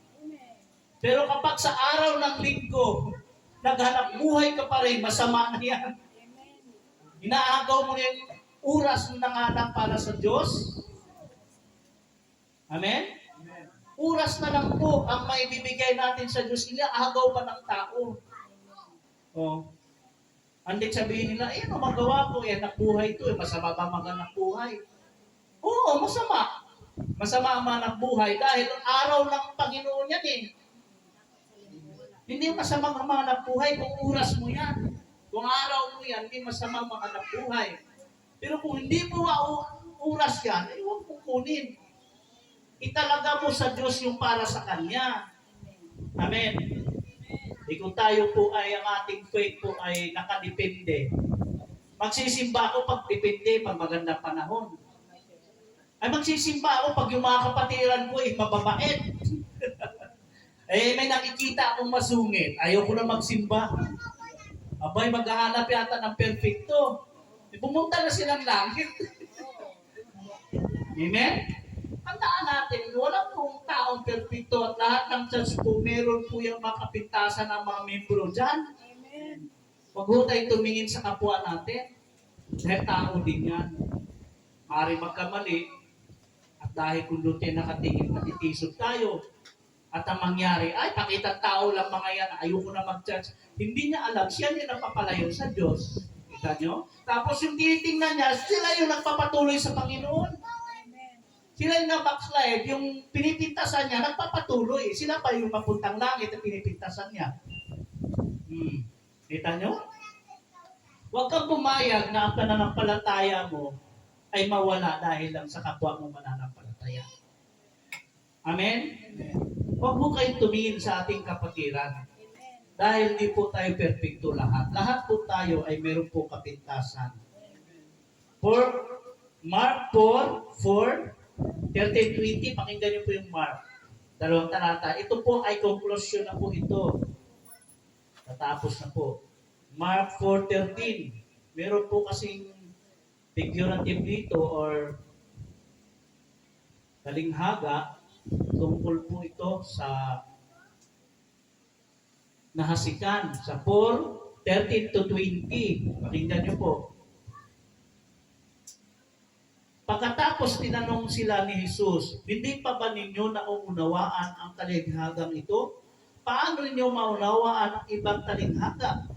Pero kapag sa araw ng linggo, naghanap buhay ka pa rin, masama na yan. Inaagaw mo na yung oras ng nanganak para sa Diyos. Amen? Oras na lang po ang maibibigay natin sa Diyos. Inaagaw pa ng tao. Oh. Andik sabihin nila, ano magawa ko? Nabuhay to. Masama ba maghanap buhay? Oo, masama. Masama ang manap buhay dahil araw ng Panginoon yan eh. Hindi masamang manap buhay kung oras mo yan. Kung araw mo yan, hindi masamang manap buhay. Pero kung hindi mo oras yan, huwag mong kunin. Italaga mo sa Diyos yung para sa Kanya. Amen. Kung tayo po ay, ang ating faith po ay nakadepende. Magsisimba ako pag depende, pag magandang panahon. Ay magsisimba ako pag yung mga kapatiran ko ay mababait. May nakikita akong masungit. Ayoko na magsimba. Abay, maghahanap yata ng perfecto. Pumunta na silang langit. Amen? Tandaan natin, walang pong taong perfecto at lahat ng church po, meron po yung makapintasan ng mga membro dyan. Huwag po tayo tumingin sa kapwa natin. Dahil tao din yan. Maaari magkamali. At dahil kung doon tayo nakatingin, matitisod tayo. At ang mangyari, ay, pakita tao lang mga yan, ayoko na mag-church. Hindi niya alam, siya yung nagpapalayo sa Diyos. Kita nyo? Tapos yung tinitingnan niya, sila yung nagpapatuloy sa Panginoon. Sila yung na-backslide, yung pinipintasan niya, nagpapatuloy. Sila pa yung mapuntang langit at pinipintasan niya. Kita nyo? Huwag kang pumayag na ang pananampalataya mo ay mawala dahil lang sa kapwa mo mananampalataya. Amen? Huwag mo kayong tumingin sa ating kapatiran. Dahil di po tayo perfecto lahat. Lahat po tayo ay meron po kapintasan. Mark 4, 13-20, pakinggan niyo po yung Mark. 2 talata. Ito po ay conclusion na po ito. Tatapos na po. Mark 4:13. Meron po kasing figurative dito or talinghaga. Tungkol po ito sa nahasikan. Sa 4:13-20. Pakinggan niyo po. Pagkatapos tinanong sila ni Jesus, hindi pa ba ninyo nauunawaan ang talinghagang ito? Paano ninyo maunawaan ang ibang talinghaga?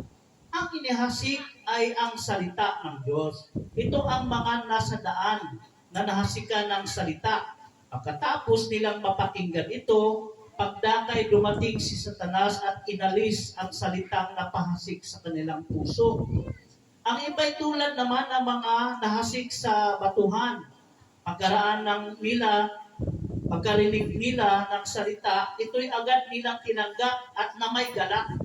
Ang inihasik ay ang salita ng Diyos. Ito ang mga nasa daan na nahasikan ng salita. Pagkatapos nilang mapakinggan ito, pagdakay dumating si Satanas at inalis ang salitang napahasik sa kanilang puso. Ang iba'y tulad naman ng mga nahasik sa batuhan. Pagkarinig nila ng salita, ito'y agad nilang tinanggap at namay galak.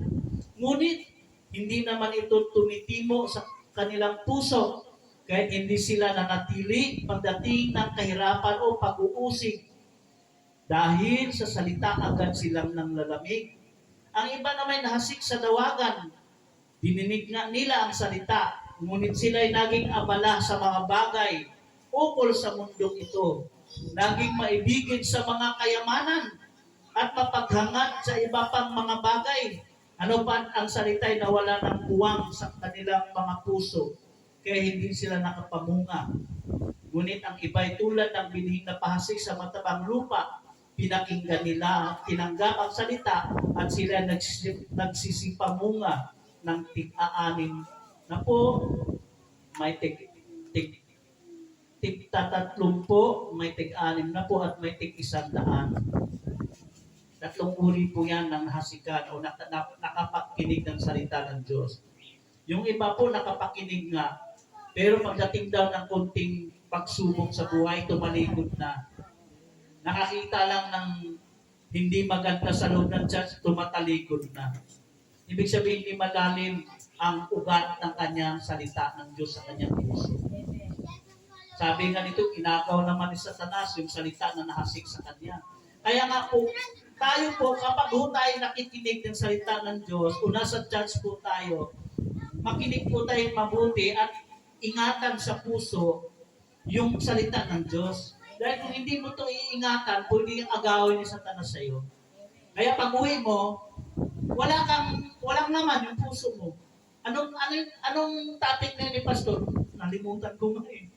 Ngunit, hindi naman ito tumitimo sa kanilang puso, kahit hindi sila nanatili pagdating ng kahirapan o pag-uusig. Dahil sa salita, agad silang nanglalamig. Ang iba naman nahasik sa dawagan. Dininig nga nila ang salita, ngunit sila'y naging abala sa mga bagay ukol sa mundong ito. Naging maibigin sa mga kayamanan at mapaghangat sa iba pang mga bagay. Ano pa ang salita'y nawala ng puwang sa kanilang mga puso, kaya hindi sila nakapamunga. Ngunit ang iba'y tulad ng binhing na pahasik sa matabang lupa. Pinakinggan nila, tinanggap ang salita at sila nagsisipamunga ng tig-aanim na po may tig-tatlong po, may tig-anim na po at may tig-100. Tatlong uri po yan ng nahasikan o nakapakinig ng salita ng Diyos. Yung iba po nakapakinig nga, pero pagdating daw ng konting pagsubok sa buhay, tumalikod na. Nakakita lang ng hindi maganda sa loob ng church, tumatalikod na. Ibig sabihin, hindi malalim ang ugat ng kanyang salita ng Diyos sa kanyang puso. Sabi nga nito, inakaw naman ni Satanas yung salita na nahasik sa kanya. Kaya nga po, tayo po, kapag po tayo nakikinig ng salita ng Diyos, o nasa church po tayo, makinig po tayo mabuti at ingatan sa puso yung salita ng Diyos. Dahil kung hindi mo ito iingatan, pwede yung agawin ni Satanas sa iyo. Kaya pag uwi mo, walang naman yung puso mo. Anong topic na yun ni Pastor? Nalimutan ko nga eh.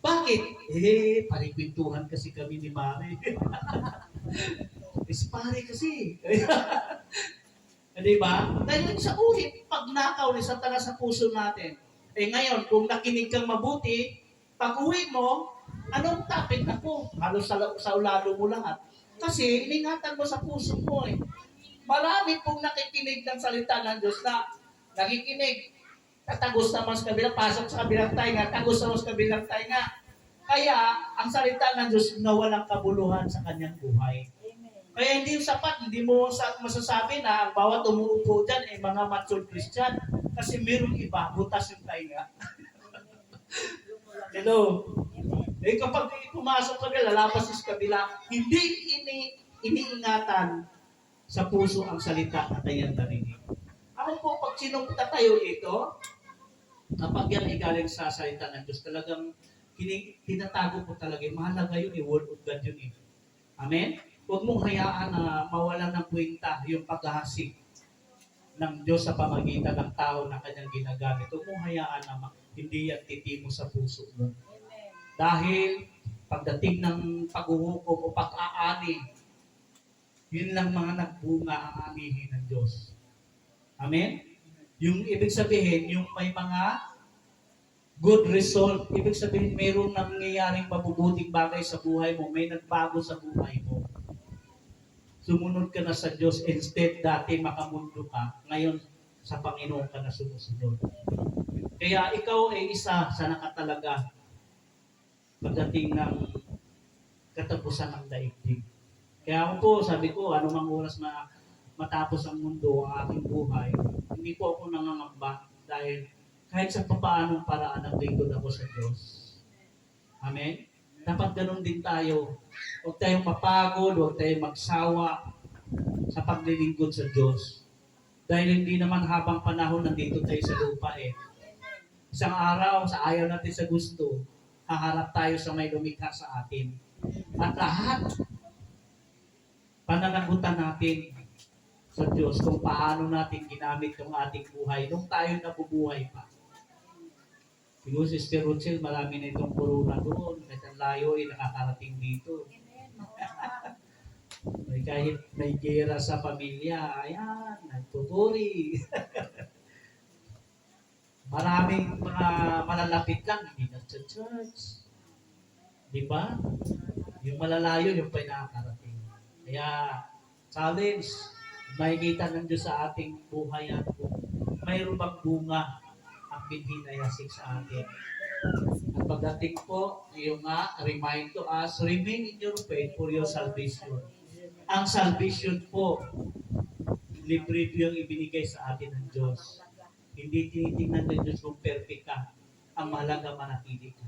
Bakit? Parikwentuhan kasi kami ni Mari. Si pare kasi. Di ba? Dahil sa ulit, pag nakaw ni Satanas sa puso natin. Ngayon, kung nakinig kang mabuti, pag uwi mo, anong topic na po? Halos sa ulalo mo lahat. Kasi iningatan mo sa puso mo eh. Marami pong nakikinig ng salita ng Diyos na nakikinig. Tatagos naman sa kabilang, pasok sa kabilang tainga, tagos naman sa kabilang tainga. Kaya, ang salita ng Diyos na walang kabuluhan sa kanyang buhay. Kaya hindi sapat, hindi mo masasabi na ang bawat umuupo dyan ay mga mature Christian. Kasi mayroong iba, butas yung tainga. Hello? Kapag pumasok ka nila, lalabas sa kabila, hindi iniingatan sa puso ang salita na kanyang narinig. Ako po, pag sinugtatayo ito, kapag yan ay galing sa salita ng Diyos, talagang tinatago po talaga. Mahalaga yun, word of God yun. Amen? Huwag mong hayaan na mawalan ng kwenta yung paghahasik ng Diyos sa pamagitan ng tao na kanyang ginagamit. Huwag mong hayaan na hindi yan titimo sa puso mo. Dahil pagdating ng paghuhukom o pag-aani, yun lang mga nagbunga ang anihin ng Diyos. Amen? Yung ibig sabihin, yung may mga good result, ibig sabihin mayroong nangyayaring mabubuting bagay sa buhay mo, may nagbago sa buhay mo. Sumunod ka na sa Diyos, instead dati makamundo ka, ngayon sa Panginoon ka na sumusunod. Kaya ikaw ay isa sa nakatalaga pagdating ng katapusan ng daigdig. Kaya ako po, sabi ko, anumang oras matapos ang mundo, ang aking buhay, hindi po ako nangangamba dahil kahit sa papaanong paraan naglingkod ako sa Diyos. Amen? Dapat ganun din tayo. Huwag tayong mapagod, huwag tayong magsawa sa paglilingkod sa Diyos. Dahil hindi naman habang panahon nandito tayo sa lupa eh. Isang araw, sa ayaw natin sa gusto, haharap tayo sa may lumikha sa atin. At lahat, pananagutan natin sa Diyos kung paano natin ginamit yung ating buhay nung tayo nabubuhay pa. Siguro si Sister Rochelle, marami na itong corona doon. Kahit ang layo ay nakakarating dito. Kahit may gera sa pamilya, ayan, nagtuturi. Maraming mga malalapit lang, hindi na sa church. Di ba? Yung malalayo, yung pa nakakarating. Kaya, challenge, makikita ng Diyos sa ating buhay at mayroon bang bunga ang binhinayasik sa atin. At pagdating po, yung remind to us, remain in your faith for your salvation. Ang salvation po, libre yung ibinigay sa atin ng Diyos. Hindi tinitingnan ng Diyos kung perfect ka. Ang mahalaga manatili ka.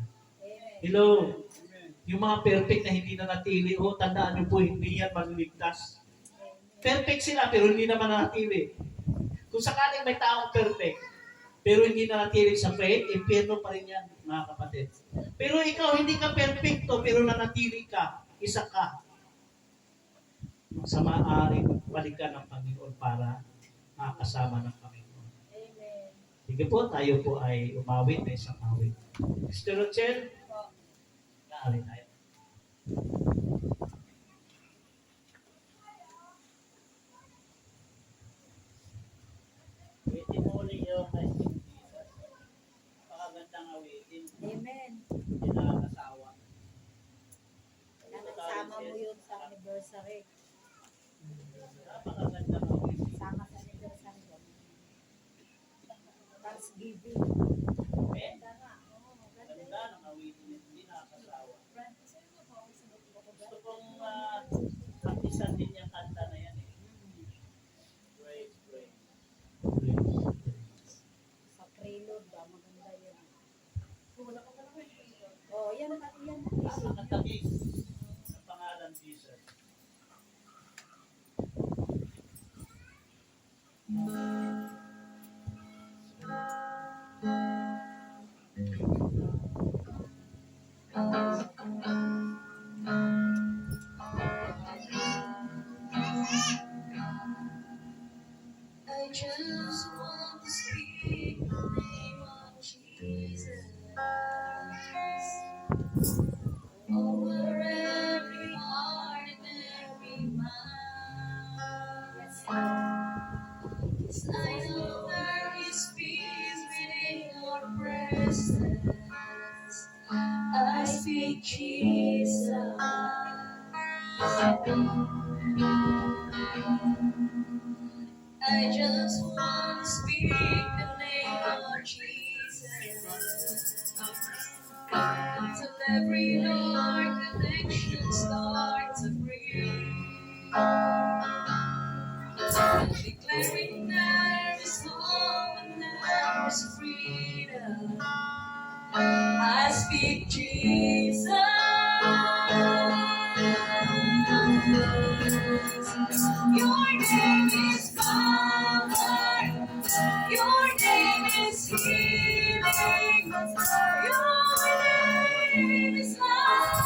Hello? Yung mga perfect na hindi na natili, tandaan niyo po, hindi yan maliligtas. Perfect sila, pero hindi naman nanatili. Kung sakaling may taong perfect, pero hindi nanatili sa faith, impyerno pa rin yan, mga kapatid. Pero ikaw, hindi ka perfecto, pero nanatili ka, isa ka. Sa maaaring balikan ng Panginoon para makasama ng Panginoon. Amen. Sige po, tayo po ay umawit na isang awit. Mr. Rochelle, naalin tayo. Awitin mo ulit yung pakagandang awitin. Amen. Hindi nakakasawa. Nagsama mo yun sa anniversary. Napakagandang awitin. Sama sa anniversary. Thanksgiving. Okay? Ganda nga. Oo, ganda yun. Ganda ng awitin. Hindi nakakasawa. Gusto kong artisan din yung kanta na yan eh. Praise Nakatagig sa pangalan Jesus. I just want to speak the name of Jesus over every heart and every mind. Yes, I know there is peace within your presence. I speak Jesus. I just want to speak the name of Jesus. Till every Lord connection starts to breathe. Declaring there is love and there is freedom. I speak Jesus. Your name is power. Your name is healing. Your name is love.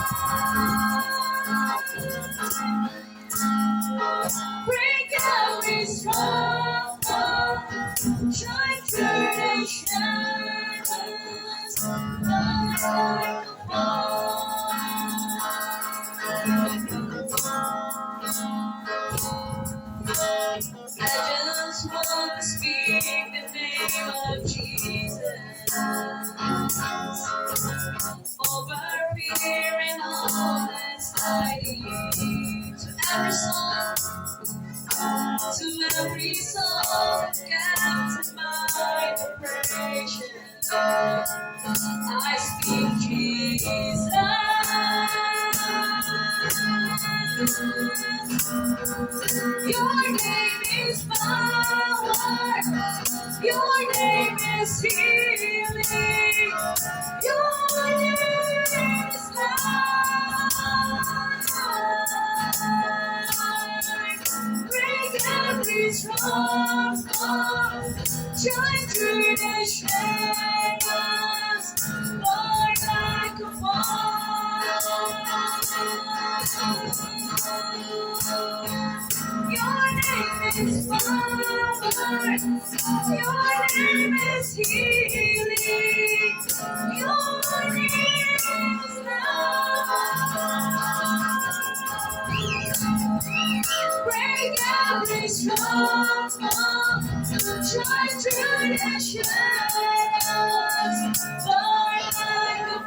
Break every stronghold. Shine through the shadows. Light like a fall. I just want to speak the name of Jesus over fear and all anxiety. To every soul, to every soul that captured my depression, I speak Jesus. Your name is power. Your name is healing. Your name is life. Break every stronghold. Shine through the shadows. Lord, like a Your name is power. Your name is healing. Your name is love. Break every stronghold. Shine through the shadows. Lord, like a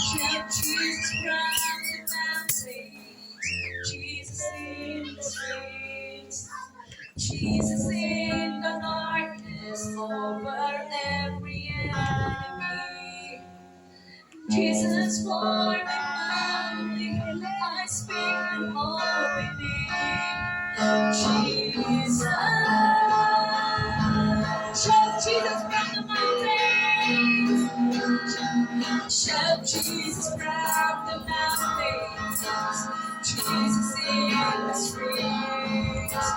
Shout Jesus from the mountains, Jesus in the streets, Jesus in the darkness over every enemy. Jesus for my family, I speak the holy name. Jesus, shout Jesus from the mountains. Shout Jesus from the mountains, Jesus in the streets,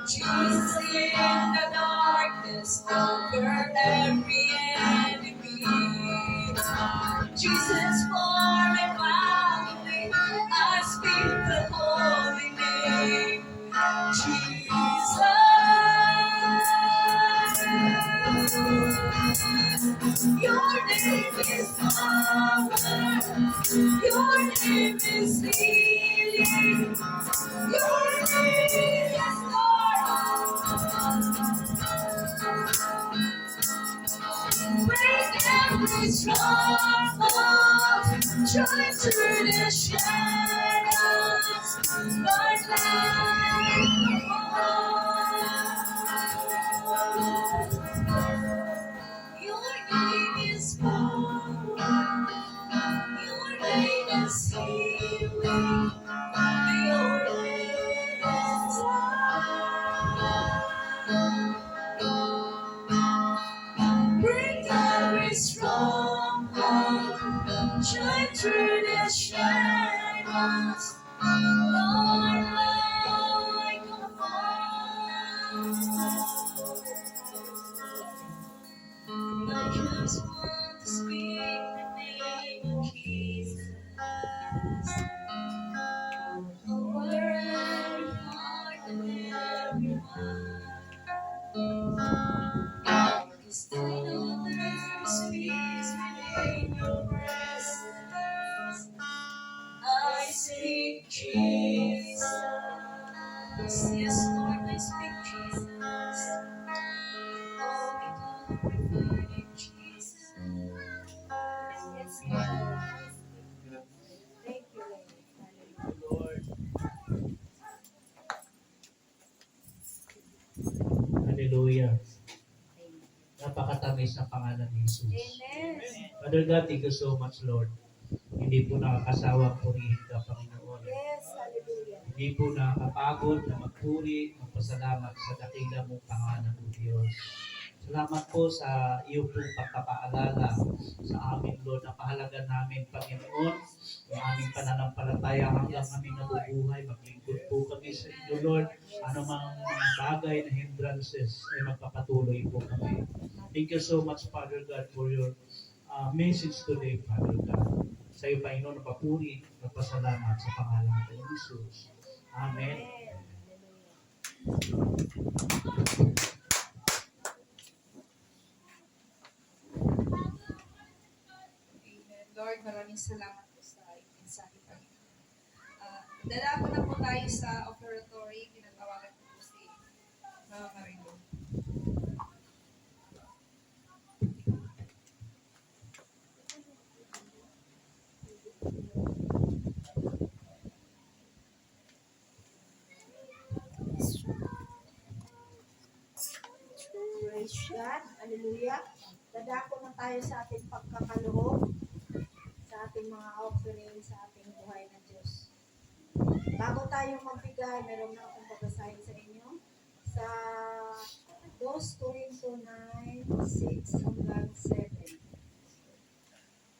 Jesus in the darkness over every enemy. Jesus for my family, I speak the holy name. Jesus, your name is power, your name is healing, your name is Lord. Break every stronghold, shine through the shadows, Lord, light Your name is power, your name is healing, your name is love. I just want to speak the name of Jesus over every heart and every mind. 'Cause I know there is peace within your presence. I speak Jesus. Yes, Lord, I speak Jesus. Oh, we glorify you, Jesus. Yes, Lord. Thank you, Lord. Hallelujah. Hallelujah. Napakatamis ng pangalan ni Jesus. Amen. Father God, thank you so much, Lord. Hindi po nakakasawang purihin ka, Panginoon. Yes, hallelujah. Hindi po nakakapagod na magpuri, magpasalamat sa dakila mong pangalan, O Diyos. Salamat po sa iyo pong pagpapaalala sa amin, Lord. Napahalaga namin, Panginoon, ang aming pananampalataya hanggang kami nabubuhay. Maglingkod po kami sa inyo, Lord. Ano mang bagay na hindrances ay magpapatuloy po kami. Thank you so much, Father God, for your message today, Father God. Sa iyo, Panginoon, napapuri, nagpasalamat sa pangalan ng Jesus. Amen. Amen. Lord, maraming salamat po sa mensahe, Panginoon. Dala ko na po tayo sa offertory. Pinatawagan ko po si Mama Marilo. Praise God. Hallelujah. Dadako na tayo sa ating pagkakaloob, sa ating mga offering, sa ating buhay na Diyos. Bago tayo magbigay, meron na akong babasahin sa inyo. Sa 2 Corinto 9, 6 hanggang 7.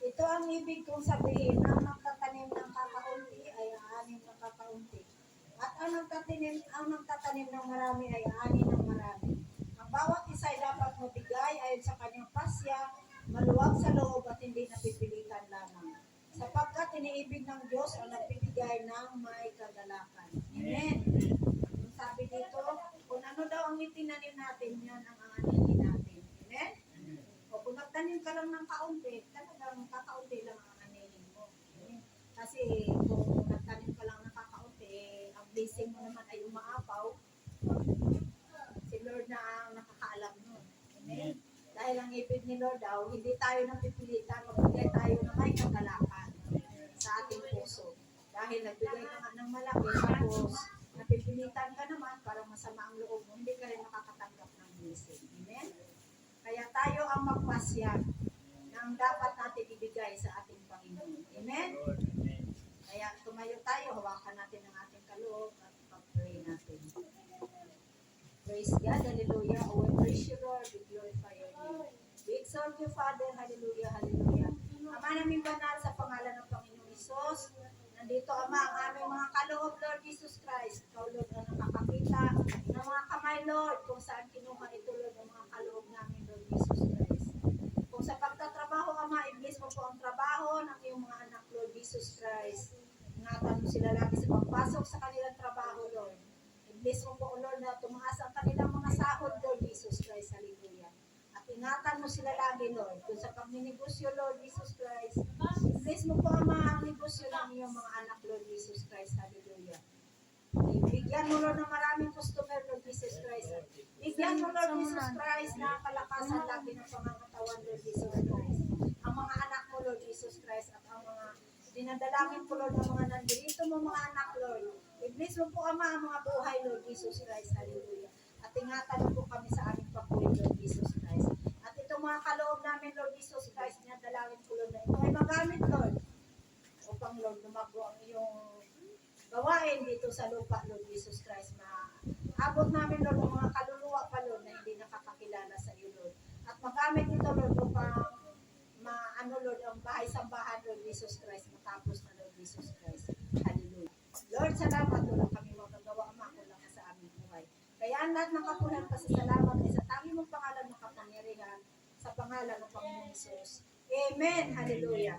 Ito ang ibig kong sabihin, ang magtatanim ng kakaunti ay aanin ng kakaunti. At ang nagtatanim ng marami ay aanin ng marami. Ang bawat isa ay dapat mabigay ayon sa kanyang pasya, maluwag sa loob at hindi napipilitan lamang. Sapagkat iniibig ng Diyos ang nagbibigay ng may kagalakan. Amen. Ang sabi dito, kung ano daw ang itinanim natin, yan ang aaninin natin. Amen? O kung nagtanim ka lang ng kaunti, talagang kakaunti lang ang aaninin mo. Amen? Kasi kung nagtanim ka lang ng kakaunti, ang blessing mo naman ay umaapaw, si Lord na ang nakakaalam nun. Amen? Dahil ang ibig ni Lord daw, hindi tayo napipilitan, magbigay tayo na may kagalakan sa ating puso. Dahil nagbigay ka nga ng malaki, tapos napipilitan ka naman para masama ang loob mo, hindi ka rin nakakatanggap ng blessing. Amen? Kaya tayo ang magpasya ng dapat natin ibigay sa ating Panginoon. Amen? Kaya tumayo tayo, hawakan natin ang ating kaloob at pag-pray natin. Praise God, hallelujah. Oh, we praise you, Lord. We glorify your name. We exalt you, Father. Hallelujah, hallelujah. Ama namin banal sa pangalan ng Panginoong Isus. Nandito, Ama, ang aming mga kaloob, Lord Jesus Christ. Ikaw, Lord, ang nakakakita ng mga kamay, Lord, kung saan kinuha ito, Lord, ang mga kaloob namin, Lord Jesus Christ. Kung sa pagtatrabaho, Ama, i-bless mo po ang trabaho ng iyong mga anak, Lord Jesus Christ. Ingatan mo sila lagi sa pagpasok sa kanilang trabaho, Lord. I-bless mo po, Lord, na tumaas ang kanilang mga sahod, Lord Jesus Christ. Hallelujah. At ingatan mo sila lagi, Lord. Kung sa pagninegosyo, Lord Jesus Christ, i-bless mo po, Ama, ang negosyo ng iyong mga anak, Lord Jesus Christ. Hallelujah. Bigyan mo, Lord, ng maraming customer, Lord Jesus Christ. Bigyan mo, Lord Jesus Christ, na kalakasan lagi ng pangangatawan, Lord Jesus Christ. Ang mga anak mo, Lord Jesus Christ, at ang mga dinadalangin po, Lord, ng mga nandito mo, mga anak, Lord. I-bless mo po, Ama, ang mga buhay, Lord Jesus Christ. Hallelujah. At ingatan mo po kami sa aming pagpuwi, Lord Jesus Christ. At itong mga kaloob namin, Lord Jesus Christ, dinadalangin po, Lord, na ito ay magamit, Lord, upang, Lord, lumago ang iyong gawain dito sa lupa, Lord Jesus Christ. Maabot namin, Lord, ang mga kaluluwa pa, Lord, na hindi nakakakilala sa iyo, Lord. At magamit ito, Lord, upang Lord, ang bahay-sambahan, Lord Jesus Christ, matapos na, Lord Jesus Christ. Hallelujah. Lord, salamat, wala kami magagawa, Ama, kulang ka sa aming buhay. Kaya ang lahat ng kapunan pasasalamat ay sa tanging mong pangalan ng kapangyarihan, sa pangalan ng Panginoong Jesus. Amen. Hallelujah.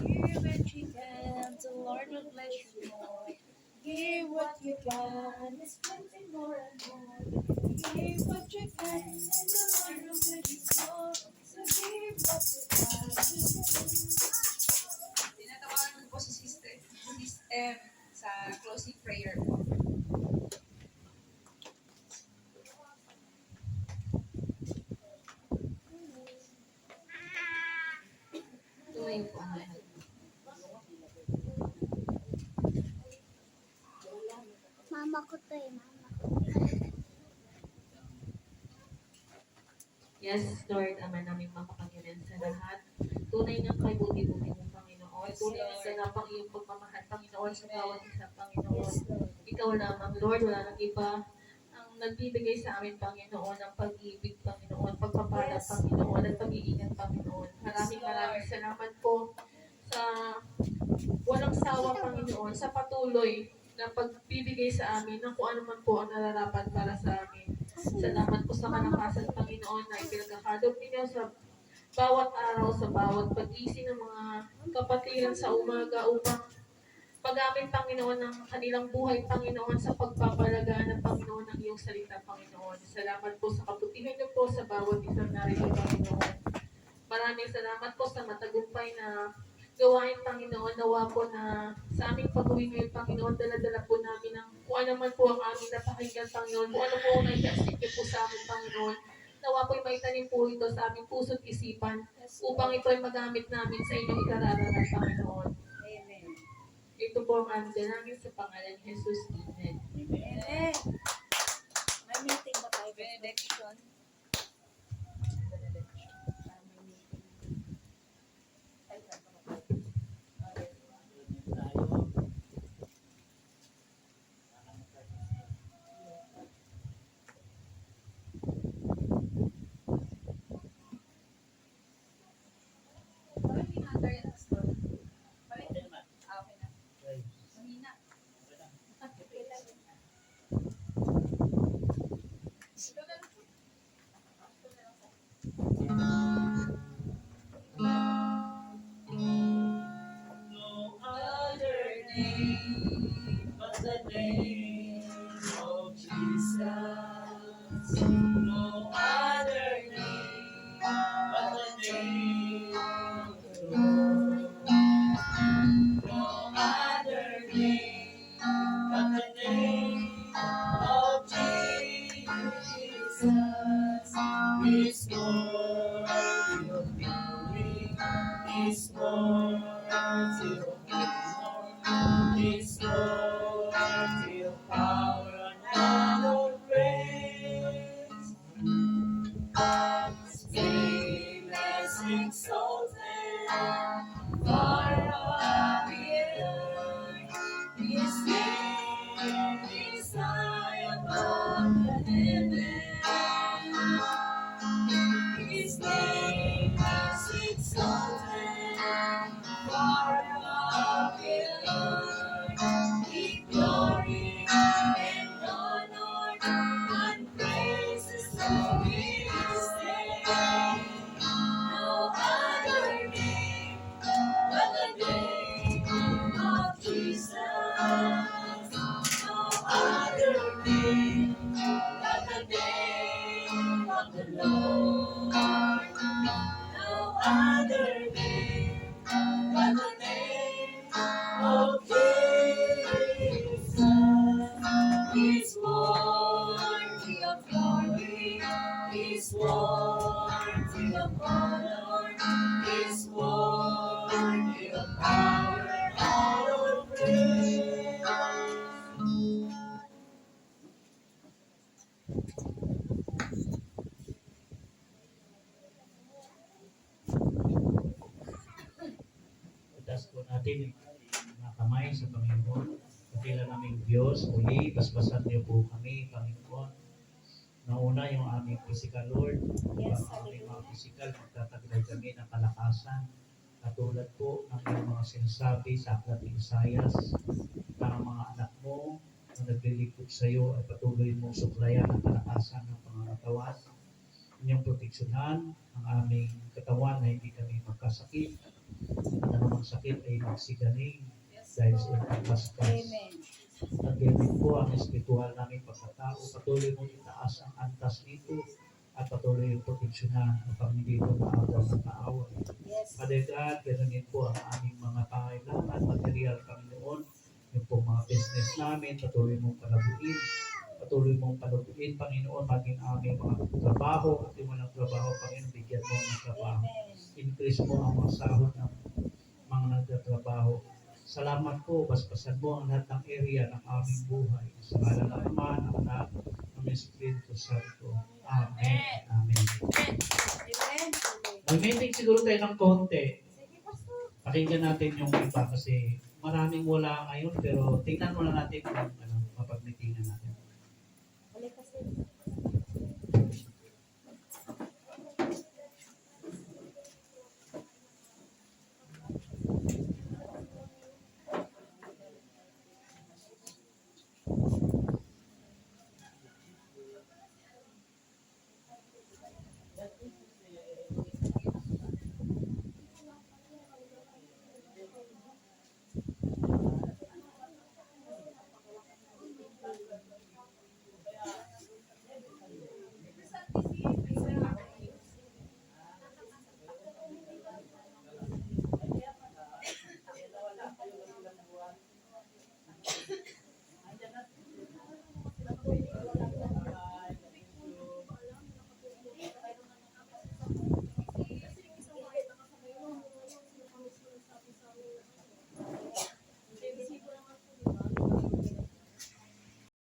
Give what you can, the Lord will bless you more. Give what you can, it's plenty more and more. Give what you can, and the Lord will bless you more. So give what you can. Tinatawagan ko po si Sister Miss M sa closing prayer po. Tumayo po ang lahat. Mama ko to eh, mama. Yes, Lord, Ama namin makapangyarihan sa lahat. Tunay ng kay buti-buti mong Panginoon. Tunay na ganapang iyong pagmamahal, Panginoon, sa bawat isa, Panginoon. Ikaw lamang, Lord, wala nang iba ang nagbibigay sa amin, Panginoon, ng pag-ibig, Panginoon, pagpapala, Panginoon, at pag-iingat, Panginoon. Maraming salamat po sa walang sawa, Panginoon, sa patuloy na pagbibigay sa amin ng kung ano man po ang nararapat para sa amin. Salamat po sa kalakasan, Panginoon, na ipinagkakalog ninyo sa bawat araw, sa bawat pagising ng mga kapatiran sa umaga upang pag-amin, Panginoon, ng kanilang buhay, Panginoon, sa pagpapalagaan ng Panginoon ng iyong salita, Panginoon. Salamat po sa kabutihan niyo po sa bawat isang narito, Panginoon. Maraming salamat po sa matagumpay na gawain, Panginoon. Nawa po na sa aming pag-uwi ngayon, Panginoon, dala-dala po namin ang kung ano man po ang aming napakinggan, Panginoon. Kung ano po ang naipasip niyo po sa amin, Panginoon. Nawa po'y maitanim po ito sa aming puso't isipan upang ito'y magamit namin sa inyong ikararalan, Panginoon. Amen. Ito po ang aming dalangin sa pangalan ni Jesus. Amen. Amen. May meeting ba tayo? Benediction. Parang hinata yan, Pastor. Parang, okay na. Mahina. No other name but the name of Jesus. No other name but the name of the Lord. No other name but the name of Jesus. Is worthy of glory. Is worthy of honor. Is worthy of power and of praise. Name is exalted far above the earth. His name is high above the heavens. His name is exalted far above the earth. He glory and honor and praises to His name. No other name but the name of Jesus. No other name but the name of the Lord. No other name but the name of Jesus. He's worthy of glory. He's worthy of honor. He's worthy of power and of praise. Itas po natin yung mga kamay sa Panginoon. Kapila naming Diyos, muli, basbasan niyo po kami, Panginoon. Nauna yung aming physical, Lord. Yes, Ang aming mga physical, magtataglay kami ng kalakasan. Katulad po ng iyong mga sinasabi sa aklat ni Isaias, na ang mga anak mo na naglilingkod sa iyo ay patuloy mong suklayan ang kalakasan ng pangangatawan. Inyong proteksyonan ang aming katawan na hindi kami magkasakit. At anumang sakit ay magsiganing dahil sa iyong pagpaspas. At ganyan po ang espiritual namin pagkatao. Patuloy mong itaas ang antas nito at patuloy yung proteksyonan upang hindi ito maagaw ng maawa. Father God, ganoon po ang aming mga pangailangan at material, Panginoon. Yung pong mga business namin, patuloy mong palaguin. Patuloy mong palutuin, Panginoon, maging aming mga trabaho. At yung mga trabaho, Panginoon, bigyan mo ng trabaho. Increase mo ang mga sahod ng mga nagtatrabaho. Salamat po, basbasan mo ang lahat ng area ng aming buhay. Sa ngalan ng Ama, ng Anak, ng Espiritu Santo. Amen. Amen. Mag-meeting siguro tayo ng konti. Pakinggan natin yung iba kasi maraming wala ngayon pero tingnan mo na natin kung ano.